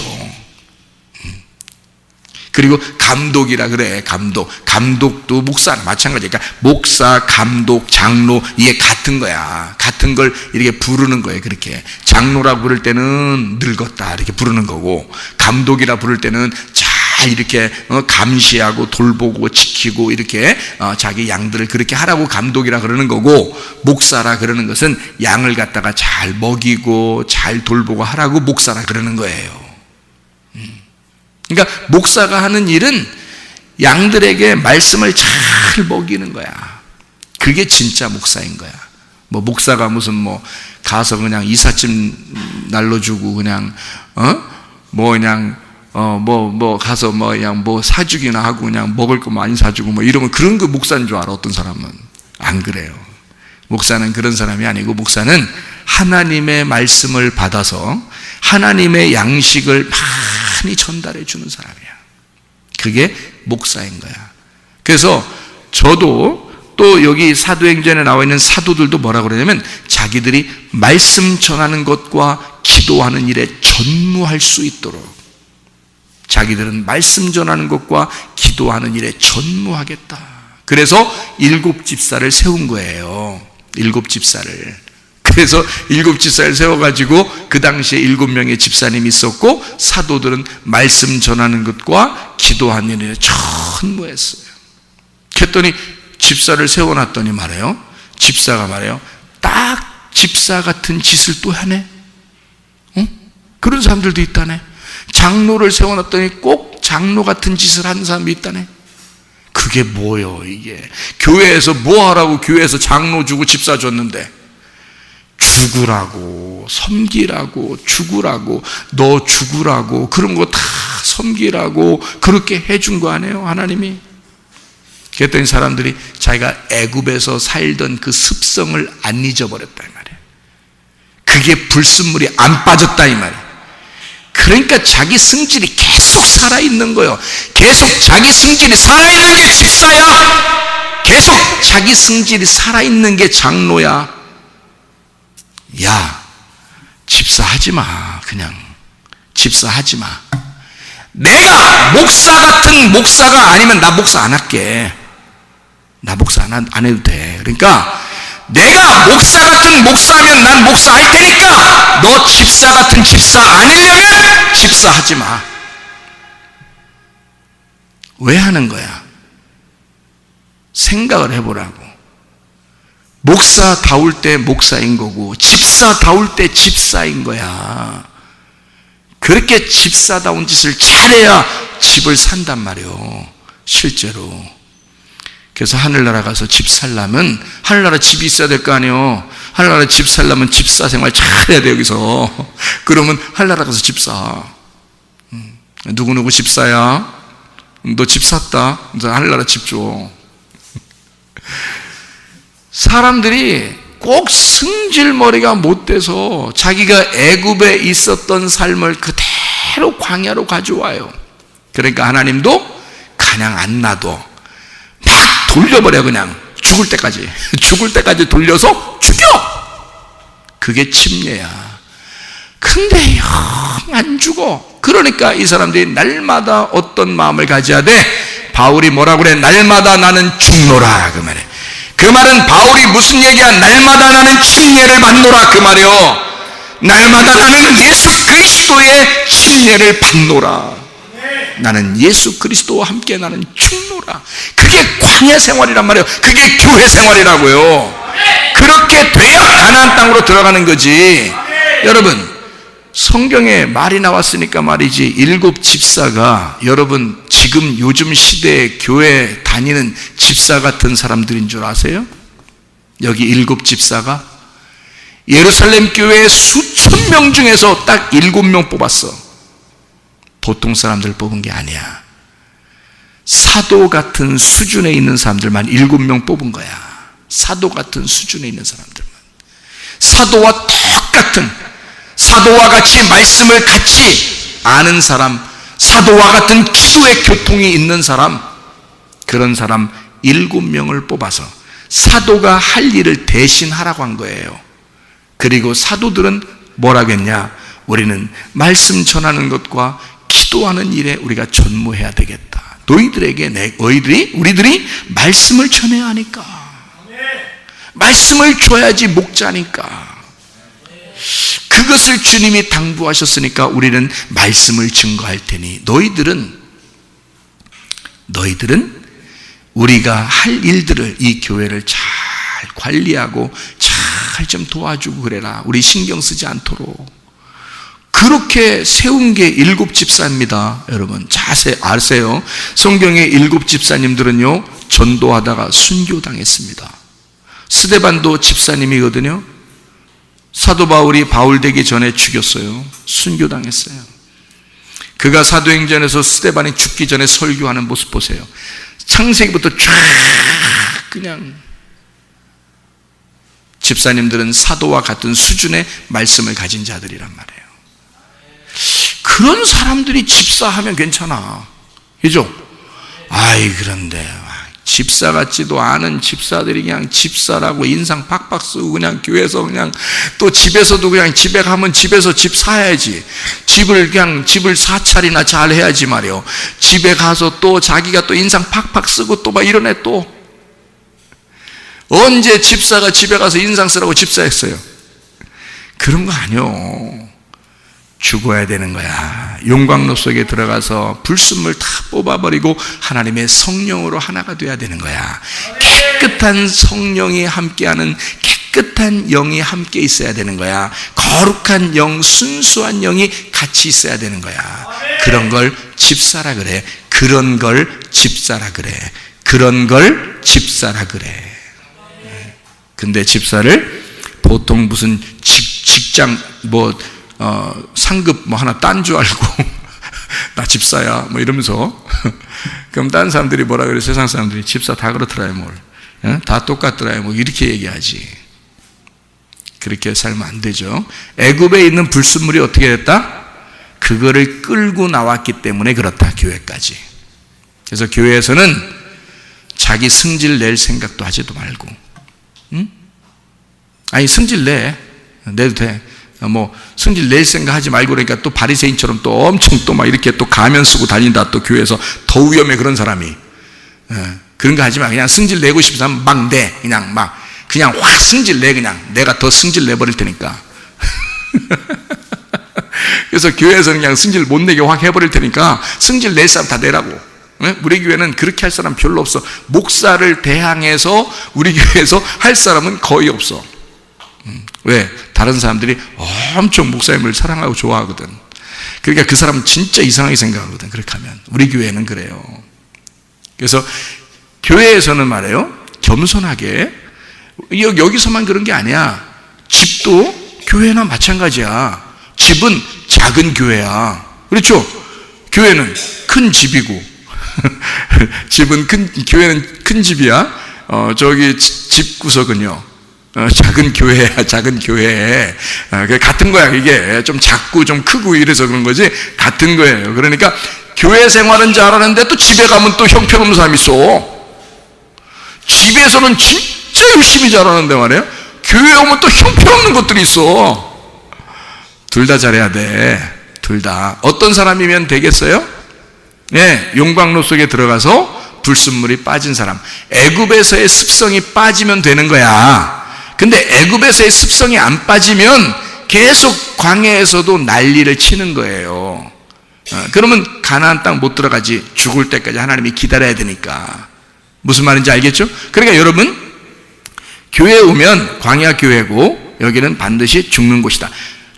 그리고 감독이라 그래. 감독도 목사나 마찬가지야. 그러니까 목사, 감독, 장로 이게 같은 거야. 같은 걸 이렇게 부르는 거예요. 그렇게 장로라 부를 때는 늙었다 이렇게 부르는 거고, 감독이라 부를 때는 잘 이렇게 감시하고 돌보고 지키고 이렇게 자기 양들을 그렇게 하라고 감독이라 그러는 거고, 목사라 그러는 것은 양을 갖다가 잘 먹이고 잘 돌보고 하라고 목사라 그러는 거예요. 그러니까 목사가 하는 일은 양들에게 말씀을 잘 먹이는 거야. 그게 진짜 목사인 거야. 뭐 목사가 무슨 뭐 가서 그냥 이삿짐 날려주고 그냥 뭐 그냥 뭐 가서 뭐 그냥 뭐 사주기나 하고 그냥 먹을 거 많이 사주고 뭐 이러면 그런 거 목사인 줄 알아. 어떤 사람은 안 그래요. 목사는 그런 사람이 아니고, 목사는 하나님의 말씀을 받아서 하나님의 양식을 많이 전달해 주는 사람이야. 그게 목사인 거야. 그래서 저도 또 여기 사도행전에 나와 있는 사도들도 뭐라 그러냐면 자기들이 말씀 전하는 것과 기도하는 일에 전무할 수 있도록 자기들은 말씀 전하는 것과 기도하는 일에 전무하겠다. 그래서 7 집사를 세운 거예요. 7 집사를. 그래서 7 집사를 세워가지고 그 당시에 7명의 집사님이 있었고 사도들은 말씀 전하는 것과 기도하는 일에 전무했어요. 그랬더니 집사를 세워놨더니 말해요. 집사가 말해요. 딱 집사 같은 짓을 또 하네. 그런 사람들도 있다네. 장로를 세워놨더니 꼭 장로 같은 짓을 하는 사람이 있다네. 그게 뭐요 이게? 교회에서 뭐 하라고 교회에서 장로 주고 집사 줬는데 죽으라고, 섬기라고, 죽으라고, 너 죽으라고, 그런 거 다 섬기라고 그렇게 해준 거 아니에요 하나님이? 그랬더니 사람들이 자기가 애굽에서 살던 그 습성을 안 잊어버렸다 이 말이에요. 그게 불순물이 안 빠졌다 이 말이에요. 그러니까 자기 성질이 계속 살아있는 거예요. 계속 자기 성질이 살아있는 게 집사야. 계속 자기 성질이 살아있는 게 장로야. 야, 집사하지 마. 그냥 집사하지 마. 내가 목사 같은 목사가 아니면 나 목사 안 할게. 나 목사 안 해도 돼. 그러니까 내가 목사 같은 목사면 난 목사 할 테니까 너 집사 같은 집사 아니려면 집사하지 마. 왜 하는 거야? 생각을 해보라고. 목사다울 때 목사인 거고 집사다울 때 집사인 거야. 그렇게 집사다운 짓을 잘해야 집을 산단 말이에요 실제로. 그래서 하늘나라 가서 집 살려면 하늘나라 집이 있어야 될 거 아니에요. 하늘나라 집 살려면 집사 생활 잘해야 돼 여기서. 그러면 하늘나라 가서 집 사. 누구누구 집사야? 너 집 샀다? 하늘나라 집 줘. 사람들이 꼭 승질머리가 못돼서 자기가 애굽에 있었던 삶을 그대로 광야로 가져와요. 그러니까 하나님도 그냥 안 놔둬. 막 돌려버려. 그냥 죽을 때까지 돌려서 죽여. 그게 침례야. 근데 영 안 죽어. 그러니까 이 사람들이 날마다 어떤 마음을 가져야 돼? 바울이 뭐라고 그래? 날마다 나는 죽노라 그 말이야. 그 말은 바울이 무슨 얘기야? 날마다 나는 침례를 받노라 그 말이요. 날마다 나는 예수 그리스도의 침례를 받노라. 나는 예수 그리스도와 함께 나는 죽노라. 그게 광야 생활이란 말이에요. 그게 교회 생활이라고요. 그렇게 돼야 가나안 땅으로 들어가는 거지. 여러분 성경에 말이 나왔으니까 말이지 7 집사가 여러분 지금 요즘 시대에 교회 다니는 집사 같은 사람들인 줄 아세요? 여기 7 집사가 예루살렘 교회의 수천 명 중에서 딱 7명 뽑았어. 보통 사람들 뽑은 게 아니야. 사도 같은 수준에 있는 사람들만 7명 뽑은 거야. 사도 같은 수준에 있는 사람들만. 사도와 똑같은, 사도와 같이 말씀을 같이 아는 사람, 사도와 같은 기도의 교통이 있는 사람, 그런 사람 7명을 뽑아서 사도가 할 일을 대신 하라고 한 거예요. 그리고 사도들은 뭐라겠냐? 우리는 말씀 전하는 것과 기도하는 일에 우리가 전무해야 되겠다. 우리들이 말씀을 전해야 하니까. 말씀을 줘야지 목자니까. 그것을 주님이 당부하셨으니까 우리는 말씀을 증거할 테니 너희들은 우리가 할 일들을, 이 교회를 잘 관리하고 잘 좀 도와주고 그래라. 우리 신경 쓰지 않도록. 그렇게 세운 게 7 집사입니다. 여러분 자세히 아세요? 성경의 7 집사님들은요 전도하다가 순교당했습니다. 스데반도 집사님이거든요. 사도 바울이 바울 되기 전에 죽였어요. 순교당했어요. 그가 사도행전에서 스데반이 죽기 전에 설교하는 모습 보세요. 창세기부터 쫙 그냥. 집사님들은 사도와 같은 수준의 말씀을 가진 자들이란 말이에요. 그런 사람들이 집사하면 괜찮아. 그죠? 아이 그런데 집사 같지도 않은 집사들이 그냥 집사라고 인상 팍팍 쓰고 그냥 교회에서 그냥 또 집에서도 그냥 집에 가면 집에서 집 사야지. 집을 사찰이나 잘 해야지 말이요. 집에 가서 또 자기가 또 인상 팍팍 쓰고 또 막 이러네 또. 언제 집사가 집에 가서 인상 쓰라고 집사했어요? 그런 거 아니요. 죽어야 되는 거야. 용광로 속에 들어가서 불순물 다 뽑아버리고 하나님의 성령으로 하나가 돼야 되는 거야. 깨끗한 성령이 함께하는 깨끗한 영이 함께 있어야 되는 거야. 거룩한 영, 순수한 영이 같이 있어야 되는 거야. 그런 걸 집사라 그래. 그런 걸 집사라 그래. 그런 걸 집사라 그래. 근데 집사를 보통 무슨 직장 상급 하나 딴 줄 알고 나 집사야 이러면서 그럼 딴 사람들이 뭐라 그래? 세상 사람들이 집사 다 그렇더라요 뭘. 다 똑같더라요 이렇게 얘기하지. 그렇게 살면 안 되죠. 애굽에 있는 불순물이 어떻게 됐다? 그거를 끌고 나왔기 때문에 그렇다. 교회까지. 그래서 교회에서는 자기 승질 낼 생각도 하지도 말고, 응? 아니 승질 내도 돼. 승질 낼 생각 하지 말고 그러니까 또 바리새인처럼 또 엄청 또 막 이렇게 또 가면 쓰고 다닌다. 또 교회에서 더 위험해 그런 사람이. 그런 거 하지 마. 그냥 승질 내고 싶은 사람 막 내. 그냥 확 승질 내. 그냥 내가 더 승질 내버릴 테니까. 그래서 교회에서는 그냥 승질 못 내게 확 해버릴 테니까 승질 낼 사람 다 내라고. 우리 교회는 그렇게 할 사람 별로 없어. 목사를 대항해서 우리 교회에서 할 사람은 거의 없어. 왜? 다른 사람들이 엄청 목사님을 사랑하고 좋아하거든. 그러니까 그 사람은 진짜 이상하게 생각하거든. 그렇게 하면. 우리 교회는 그래요. 그래서 교회에서는 말이에요, 겸손하게, 여기서만 그런 게 아니야. 집도 교회나 마찬가지야. 집은 작은 교회야. 그렇죠? 교회는 큰 집이고 집은 교회는 큰 집이야. 저기 집 구석은요 작은 교회야. 작은 교회. 같은 거야. 이게 좀 작고 좀 크고 이래서 그런 거지 같은 거예요. 그러니까 교회 생활은 잘하는데 또 집에 가면 또 형편없는 사람이 있어. 집에서는 진짜 열심히 잘하는데 말이에요, 교회 오면 또 형편없는 것들이 있어. 둘 다 잘해야 돼. 둘 다. 어떤 사람이면 되겠어요? 네, 용광로 속에 들어가서 불순물이 빠진 사람. 애굽에서의 습성이 빠지면 되는 거야. 근데 애굽에서의 습성이 안 빠지면 계속 광야에서도 난리를 치는 거예요. 그러면 가나안 땅 못 들어가지. 죽을 때까지 하나님이 기다려야 되니까. 무슨 말인지 알겠죠? 그러니까 여러분, 교회에 오면 광야 교회고 여기는 반드시 죽는 곳이다.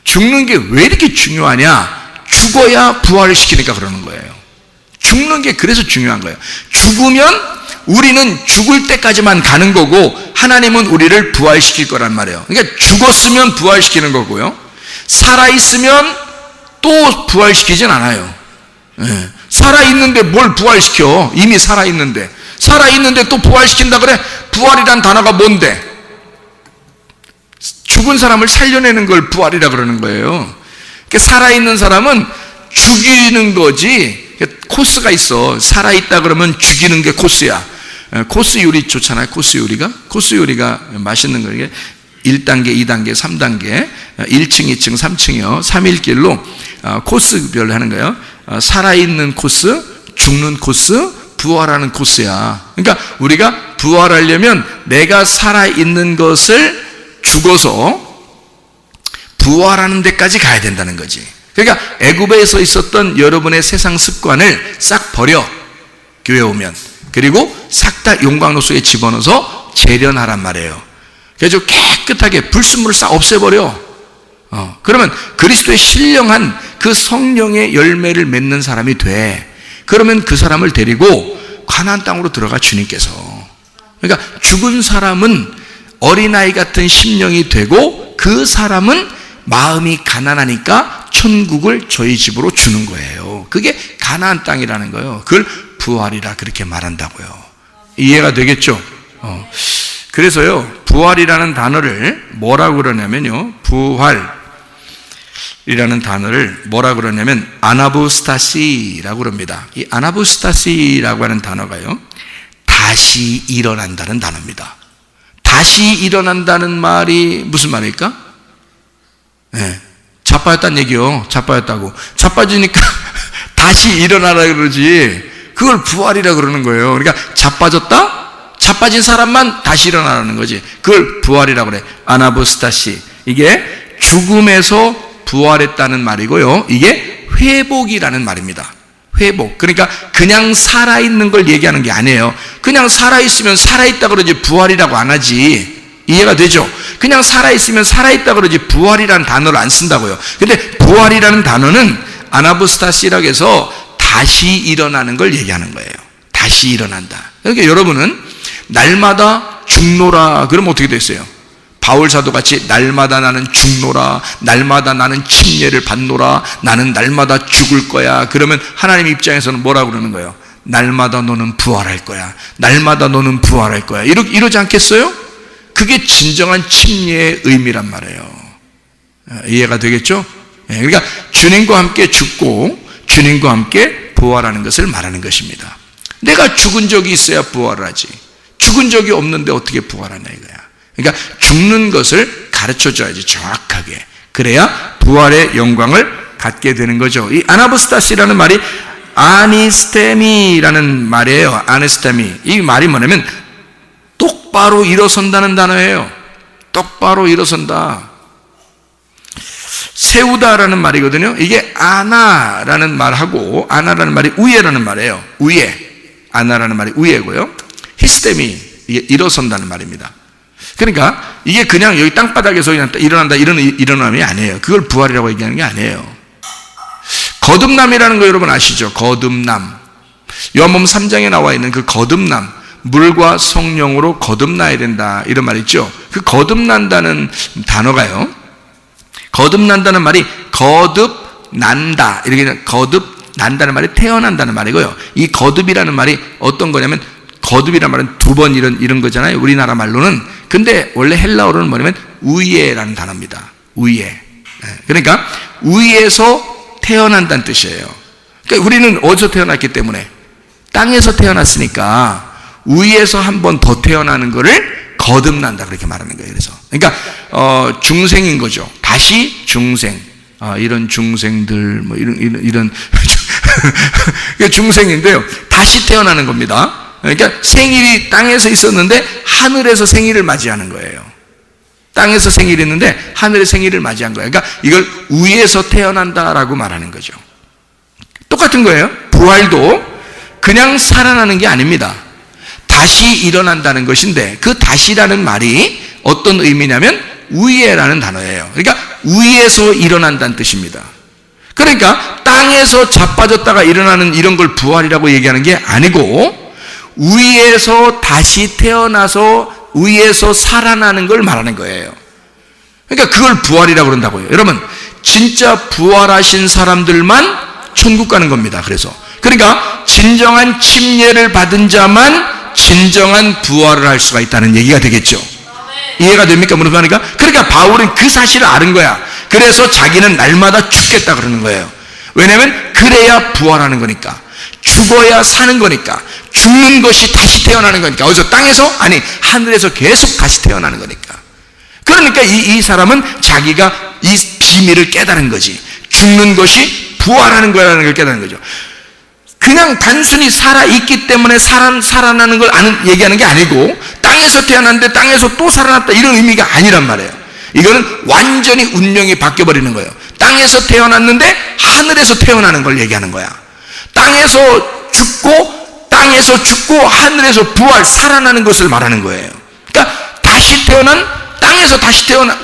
죽는 게 왜 이렇게 중요하냐? 죽어야 부활을 시키니까 그러는 거예요. 죽는 게 그래서 중요한 거예요. 죽으면 우리는 죽을 때까지만 가는 거고 하나님은 우리를 부활시킬 거란 말이에요. 그러니까 죽었으면 부활시키는 거고요, 살아있으면 또 부활시키진 않아요. 살아있는데 뭘 부활시켜? 이미 살아있는데 또 부활시킨다 그래? 부활이란 단어가 뭔데? 죽은 사람을 살려내는 걸 부활이라 그러는 거예요. 그러니까 살아있는 사람은 죽이는 거지. 코스가 있어. 살아있다 그러면 죽이는 게 코스야. 코스 요리 좋잖아요. 코스 요리가 맛있는 거예요. 1단계, 2단계, 3단계, 1층, 2층, 3층이요. 3일길로 코스별로 하는 거예요. 살아있는 코스, 죽는 코스, 부활하는 코스야. 그러니까 우리가 부활하려면 내가 살아있는 것을 죽어서 부활하는 데까지 가야 된다는 거지. 그러니까 애굽에서 있었던 여러분의 세상 습관을 싹 버려. 교회 오면. 그리고 싹 다 용광로 속에 집어넣어서 재련하란 말이에요. 그래서 깨끗하게 불순물을 싹 없애버려. 그러면 그리스도의 신령한 그 성령의 열매를 맺는 사람이 돼. 그러면 그 사람을 데리고 가나안 땅으로 들어가, 주님께서. 그러니까 죽은 사람은 어린아이 같은 심령이 되고 그 사람은 마음이 가난하니까 천국을 저희 집으로 주는 거예요. 그게 가나안 땅이라는 거예요. 그걸 부활이라 그렇게 말한다고요. 이해가 되겠죠? 그래서요, 부활이라는 단어를 뭐라고 그러냐면요, 부활이라는 단어를 뭐라고 그러냐면 아나부스타시라고 그럽니다. 이 아나부스타시라고 하는 단어가요, 다시 일어난다는 단어입니다. 다시 일어난다는 말이 무슨 말일까? 네, 자빠졌다는 얘기요. 자빠졌다고. 자빠지니까 다시 일어나라 그러지, 그걸 부활이라 그러는 거예요. 그러니까 자빠졌다? 자빠진 사람만 다시 일어나라는 거지. 그걸 부활이라고 그래. 아나보스타시. 이게 죽음에서 부활했다는 말이고요. 이게 회복이라는 말입니다. 회복. 그러니까 그냥 살아있는 걸 얘기하는 게 아니에요. 그냥 살아있으면 살아있다 그러지 부활이라고 안 하지. 이해가 되죠? 그냥 살아있으면 살아있다 그러지 부활이라는 단어를 안 쓴다고요. 근데 부활이라는 단어는 아나보스타시라고 해서 다시 일어나는 걸 얘기하는 거예요. 다시 일어난다. 그러니까 여러분은 날마다 죽노라 그러면 어떻게 됐어요? 바울 사도같이 날마다 나는 죽노라, 날마다 나는 침례를 받노라, 나는 날마다 죽을 거야. 그러면 하나님 입장에서는 뭐라고 그러는 거예요? 날마다 너는 부활할 거야. 날마다 너는 부활할 거야. 이러지 않겠어요? 그게 진정한 침례의 의미란 말이에요. 이해가 되겠죠? 그러니까 주님과 함께 죽고 주님과 함께 부활하는 것을 말하는 것입니다. 내가 죽은 적이 있어야 부활을 하지. 죽은 적이 없는데 어떻게 부활하냐 이거야. 그러니까 죽는 것을 가르쳐줘야지, 정확하게. 그래야 부활의 영광을 갖게 되는 거죠. 이 아나보스타시라는 말이 아니스테미라는 말이에요. 아니스테미. 이 말이 뭐냐면 똑바로 일어선다는 단어예요. 똑바로 일어선다. 세우다라는 말이거든요. 이게 아나라는 말하고, 아나라는 말이 우예라는 말이에요. 우예. 아나라는 말이 우예고요. 히스테미, 이게 일어선다는 말입니다. 그러니까 이게 그냥 여기 땅바닥에서 그냥 일어난다 이런 일어남이 아니에요. 그걸 부활이라고 얘기하는 게 아니에요. 거듭남이라는 거 여러분 아시죠? 거듭남. 요한복음 3장에 나와 있는 그 거듭남, 물과 성령으로 거듭나야 된다 이런 말 있죠. 그 거듭난다는 단어가요, 거듭난다는 말이 거듭난다, 이렇게 거듭난다는 말이 태어난다는 말이고요. 이 거듭이라는 말이 어떤 거냐면, 거듭이란 말은 두 번 이런 거잖아요, 우리나라 말로는. 근데 원래 헬라어로는 뭐냐면 우이에라는 단어입니다. 우이에. 그러니까 우이에서 태어난다는 뜻이에요. 그러니까 우리는 어디서 태어났기 때문에? 땅에서 태어났으니까 우이에서 한 번 더 태어나는 거를 거듭난다 그렇게 말하는 거예요. 그래서 그러니까 중생인 거죠. 다시 중생. 이런 중생들 뭐 이런 중생인데요. 다시 태어나는 겁니다. 그러니까 생일이 땅에서 있었는데 하늘에서 생일을 맞이하는 거예요. 땅에서 생일이 있는데 하늘의 생일을 맞이한 거예요. 그러니까 이걸 위에서 태어난다라고 말하는 거죠. 똑같은 거예요. 부활도 그냥 살아나는 게 아닙니다. 다시 일어난다는 것인데, 그 다시라는 말이 어떤 의미냐면 위에라는 단어예요. 그러니까 위에서 일어난다는 뜻입니다. 그러니까 땅에서 자빠졌다가 일어나는 이런 걸 부활이라고 얘기하는 게 아니고, 위에서 다시 태어나서 위에서 살아나는 걸 말하는 거예요. 그러니까 그걸 부활이라고 그런다고요. 여러분, 진짜 부활하신 사람들만 천국 가는 겁니다. 그러니까 진정한 침례를 받은 자만 진정한 부활을 할 수가 있다는 얘기가 되겠죠. 이해가 됩니까? 무슨 말입니까? 그러니까 바울은 그 사실을 아는 거야. 그래서 자기는 날마다 죽겠다 그러는 거예요. 왜냐하면 그래야 부활하는 거니까. 죽어야 사는 거니까. 죽는 것이 다시 태어나는 거니까. 어디서? 땅에서? 아니, 하늘에서 계속 다시 태어나는 거니까. 그러니까 이 사람은 자기가 이 비밀을 깨달은 거지. 죽는 것이 부활하는 거라는 걸 깨달은 거죠. 그냥 단순히 살아있기 때문에 살아나는 걸 얘기하는 게 아니고, 땅에서 태어났는데 땅에서 또 살아났다 이런 의미가 아니란 말이에요. 이거는 완전히 운명이 바뀌어버리는 거예요. 땅에서 태어났는데 하늘에서 태어나는 걸 얘기하는 거야. 땅에서 죽고 하늘에서 부활, 살아나는 것을 말하는 거예요. 그러니까 다시 태어난, 땅에서 다시 태어나,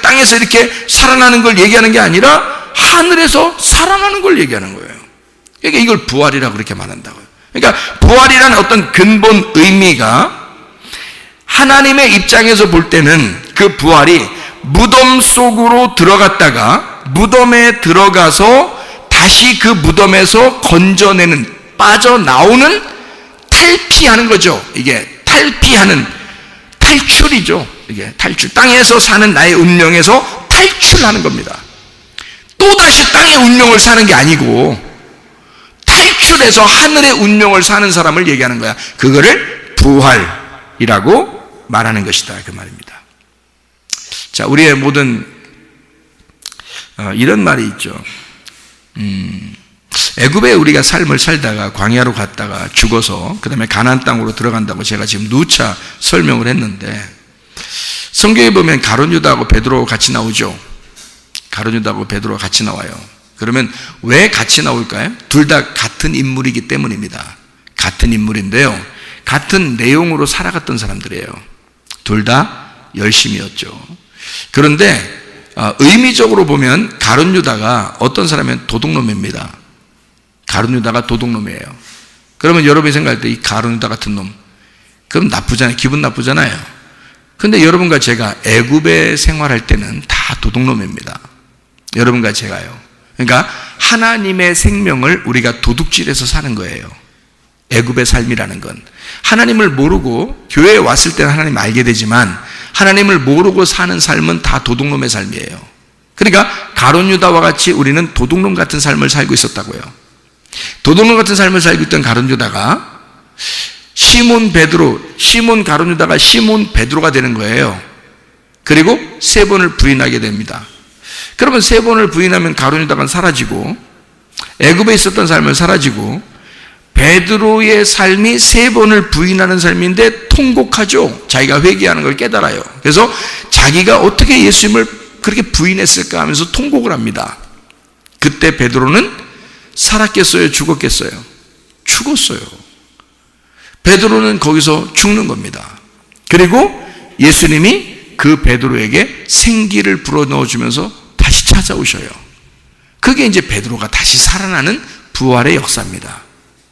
땅에서 이렇게 살아나는 걸 얘기하는 게 아니라 하늘에서 살아나는 걸 얘기하는 거예요. 그러니까 이걸 부활이라고 그렇게 말한다고요. 그러니까 부활이라는 어떤 근본 의미가, 하나님의 입장에서 볼 때는 그 부활이 무덤 속으로 들어갔다가 무덤에 들어가서 다시 그 무덤에서 건져내는, 빠져나오는, 탈피하는 거죠. 이게 탈출이죠. 이게 탈출. 땅에서 사는 나의 운명에서 탈출하는 겁니다. 또다시 땅의 운명을 사는 게 아니고 창출해서 하늘의 운명을 사는 사람을 얘기하는 거야. 그거를 부활이라고 말하는 것이다, 그 말입니다. 자, 우리의 모든 이런 말이 있죠. 애굽에 우리가 삶을 살다가 광야로 갔다가 죽어서 그 다음에 가나안 땅으로 들어간다고 제가 지금 누차 설명을 했는데, 성경에 보면 가룟 유다하고 베드로하고 같이 나오죠. 가룟 유다하고 베드로가 같이 나와요. 그러면 왜 같이 나올까요? 둘 다 같은 인물이기 때문입니다. 같은 인물인데요, 같은 내용으로 살아갔던 사람들이에요. 둘 다 열심이었죠. 그런데 의미적으로 보면 가룟 유다가 어떤 사람이면 도둑놈입니다. 가룟 유다가 도둑놈이에요. 그러면 여러분이 생각할 때 이 가룟 유다 같은 놈, 그럼 나쁘잖아요. 기분 나쁘잖아요. 근데 여러분과 제가 애굽에 생활할 때는 다 도둑놈입니다. 여러분과 제가요. 그러니까 하나님의 생명을 우리가 도둑질해서 사는 거예요. 애굽의 삶이라는 건 하나님을 모르고 교회에 왔을 때는 하나님 알게 되지만, 하나님을 모르고 사는 삶은 다 도둑놈의 삶이에요. 그러니까 가룟 유다와 같이 우리는 도둑놈 같은 삶을 살고 있었다고요. 도둑놈 같은 삶을 살고 있던 가룟 유다가 시몬 가룟 유다가 시몬 베드로가 되는 거예요. 그리고 3번을 부인하게 됩니다. 그러면 3번을 부인하면 가룟 유다가 사라지고, 애굽에 있었던 삶을 사라지고, 베드로의 삶이 3번을 부인하는 삶인데 통곡하죠. 자기가 회개하는 걸 깨달아요. 그래서 자기가 어떻게 예수님을 그렇게 부인했을까 하면서 통곡을 합니다. 그때 베드로는 살았겠어요? 죽었겠어요? 죽었어요. 베드로는 거기서 죽는 겁니다. 그리고 예수님이 그 베드로에게 생기를 불어넣어주면서 다시 찾아오셔요. 그게 이제 베드로가 다시 살아나는 부활의 역사입니다.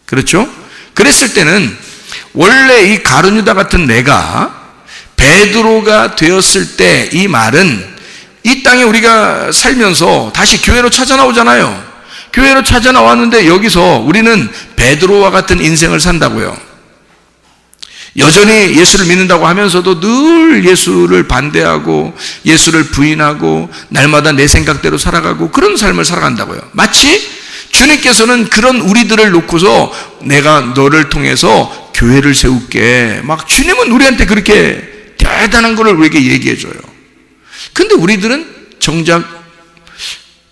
그렇죠? 그랬을 때는 원래 이 가룟 유다 같은 내가 베드로가 되었을 때 이 말은 이 땅에 우리가 살면서 다시 교회로 찾아 나오잖아요. 교회로 찾아 나왔는데 여기서 우리는 베드로와 같은 인생을 산다고요. 여전히 예수를 믿는다고 하면서도 늘 예수를 반대하고 예수를 부인하고 날마다 내 생각대로 살아가고 그런 삶을 살아간다고요. 마치 주님께서는 그런 우리들을 놓고서 내가 너를 통해서 교회를 세울게, 막 주님은 우리한테 그렇게 대단한 것을 우리에게 얘기해줘요. 근데 우리들은 정작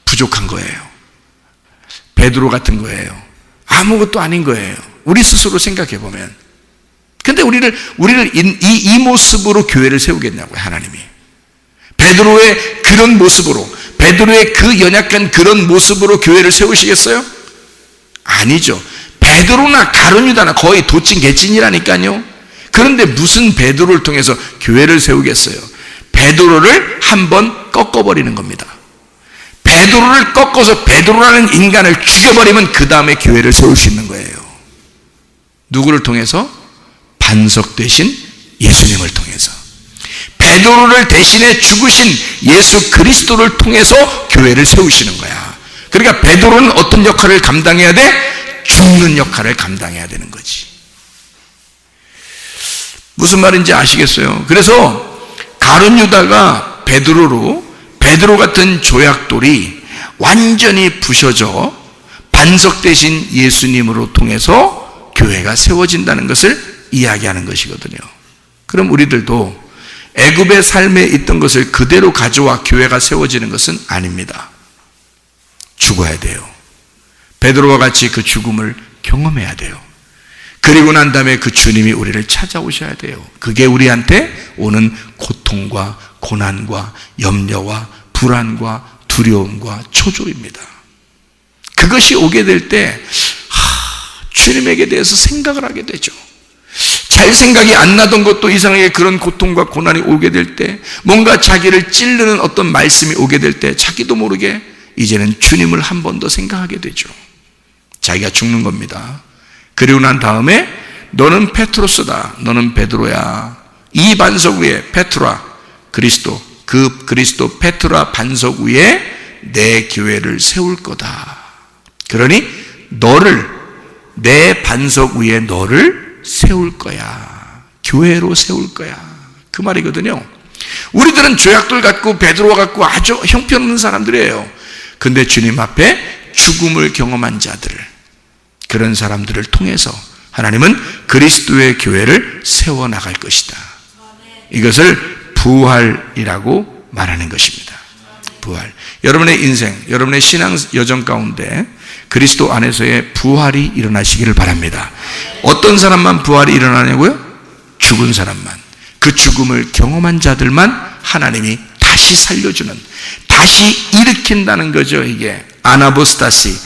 부족한 거예요. 베드로 같은 거예요. 아무것도 아닌 거예요. 우리 스스로 생각해 보면. 근데 우리를 이 모습으로 교회를 세우겠냐고요, 하나님이. 베드로의 그런 모습으로, 베드로의 그 연약한 그런 모습으로 교회를 세우시겠어요? 아니죠. 베드로나 가룟 유다나 거의 도찐 개찐이라니까요. 그런데 무슨 베드로를 통해서 교회를 세우겠어요? 베드로를 한번 꺾어버리는 겁니다. 베드로를 꺾어서 베드로라는 인간을 죽여버리면 그 다음에 교회를 세울 수 있는 거예요. 누구를 통해서? 반석 되신 예수님을 통해서. 베드로를 대신해 죽으신 예수 그리스도를 통해서 교회를 세우시는 거야. 그러니까 베드로는 어떤 역할을 감당해야 돼? 죽는 역할을 감당해야 되는 거지. 무슨 말인지 아시겠어요? 그래서 가룟 유다가 베드로 같은 조약돌이 완전히 부셔져 반석 대신 예수님으로 통해서 교회가 세워진다는 것을 이야기하는 것이거든요. 그럼 우리들도 애굽의 삶에 있던 것을 그대로 가져와 교회가 세워지는 것은 아닙니다. 죽어야 돼요. 베드로와 같이 그 죽음을 경험해야 돼요. 그리고 난 다음에 그 주님이 우리를 찾아오셔야 돼요. 그게 우리한테 오는 고통과 고난과 염려와 불안과 두려움과 초조입니다. 그것이 오게 될 때 주님에게 대해서 생각을 하게 되죠. 잘 생각이 안 나던 것도 이상하게 그런 고통과 고난이 오게 될 때, 뭔가 자기를 찌르는 어떤 말씀이 오게 될 때 자기도 모르게 이제는 주님을 한 번 더 생각하게 되죠. 자기가 죽는 겁니다. 그리고 난 다음에 너는 페트로스다, 너는 베드로야. 이 반석 위에 페트라, 그리스도, 그 그리스도 페트라 반석 위에 내 교회를 세울 거다. 그러니 내 반석 위에 너를 세울 거야. 교회로 세울 거야. 그 말이거든요. 우리들은 조약돌 같고 베드로와 같고 아주 형편없는 사람들이에요. 근데 주님 앞에 죽음을 경험한 자들, 그런 사람들을 통해서 하나님은 그리스도의 교회를 세워나갈 것이다. 이것을 부활이라고 말하는 것입니다. 부활. 여러분의 인생, 여러분의 신앙 여정 가운데 그리스도 안에서의 부활이 일어나시기를 바랍니다. 어떤 사람만 부활이 일어나냐고요? 죽은 사람만. 그 죽음을 경험한 자들만 하나님이 다시 살려주는, 다시 일으킨다는 거죠. 이게 아나보스타시,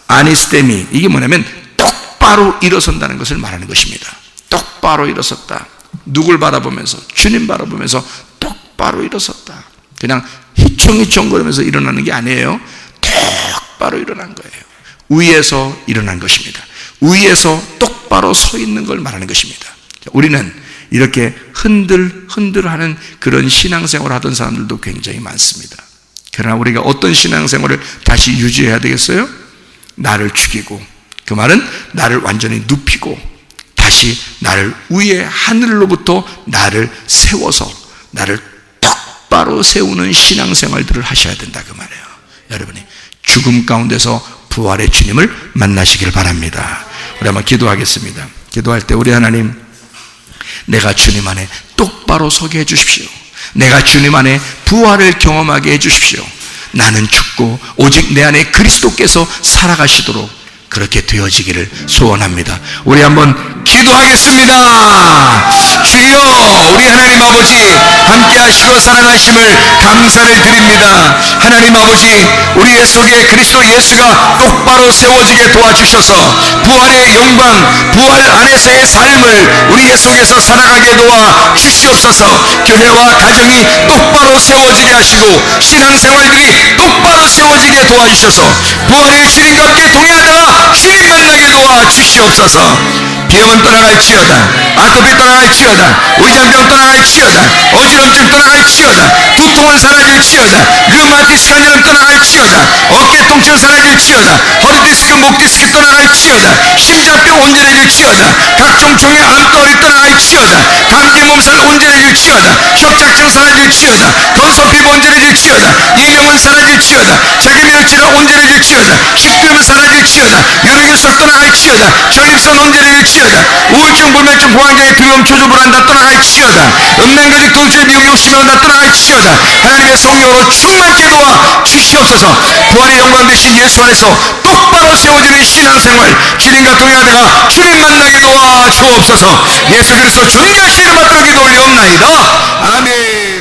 아니스테미, 이게 뭐냐면 똑바로 일어선다는 것을 말하는 것입니다. 똑바로 일어섰다. 누굴 바라보면서? 주님 바라보면서 똑바로 일어섰다. 그냥 휘청휘청거리면서 일어나는 게 아니에요. 똑바로 일어난 거예요. 위에서 일어난 것입니다. 위에서 똑바로 서 있는 걸 말하는 것입니다. 우리는 이렇게 흔들흔들하는 그런 신앙생활을 하던 사람들도 굉장히 많습니다. 그러나 우리가 어떤 신앙생활을 다시 유지해야 되겠어요? 나를 죽이고, 그 말은 나를 완전히 눕히고 다시 나를 위에 하늘로부터 나를 세워서 나를 똑바로 세우는 신앙생활들을 하셔야 된다 그 말이에요. 여러분이 죽음 가운데서 부활의 주님을 만나시길 바랍니다. 우리 한번 기도하겠습니다. 기도할 때 우리 하나님, 내가 주님 안에 똑바로 서게 해주십시오. 내가 주님 안에 부활을 경험하게 해주십시오. 나는 죽고 오직 내 안에 그리스도께서 살아가시도록 그렇게 되어지기를 소원합니다. 우리 한번 기도하겠습니다. 주여, 우리 하나님 아버지 함께 하시고 사랑하심을 감사를 드립니다. 하나님 아버지, 우리의 속에 그리스도 예수가 똑바로 세워지게 도와주셔서 부활의 영광, 부활 안에서의 삶을 우리의 속에서 살아가게 도와 주시옵소서. 교회와 가정이 똑바로 세워지게 하시고 신앙생활들이 똑바로 세워지게 도와주셔서 부활의 주님과 함께 동행하다가 주님 만나게 도와 주시옵소서. 비염은 떠나갈지어다, 아토피 떠나갈지어다, 위장병 떠나갈지어다, 어지럼증 떠나갈지어다, 두통은 사라질지어다, 류마티스 관절은 떠나갈지어다, 어깨 통증 사라질지어다, 허리 디스크, 목 디스크 떠나갈지어다, 심장병 온전해질지어다, 각종 종의 암덩어리 떠나갈지어다, 감기 몸살 온전해질지어다, 협착증 사라질지어다, 건선피부 온전해질지어다, 이명은 사라질지어다, 자기면역질환 온전해질지어다, 식도염은 사라질지어다, 요령결석 떠나갈지어다, 전립선 온전해질지어다, 우울증, 불면증, 공황장애, 두려움, 조조, 불안 다 떠나갈지어다, 음란가족, 동출, 미혹, 욕심이 다 떠나갈지어다. 하나님의 성령으로 충만케 도와 주시옵소서. 부활의 영광 되신 예수 안에서 똑바로 세워지는 신앙생활, 주님과 동행하다가 주님 만나게 도와 주옵소서. 예수 그리스도 존귀하신 이름 받들어 기도 올리옵나이다. 아멘.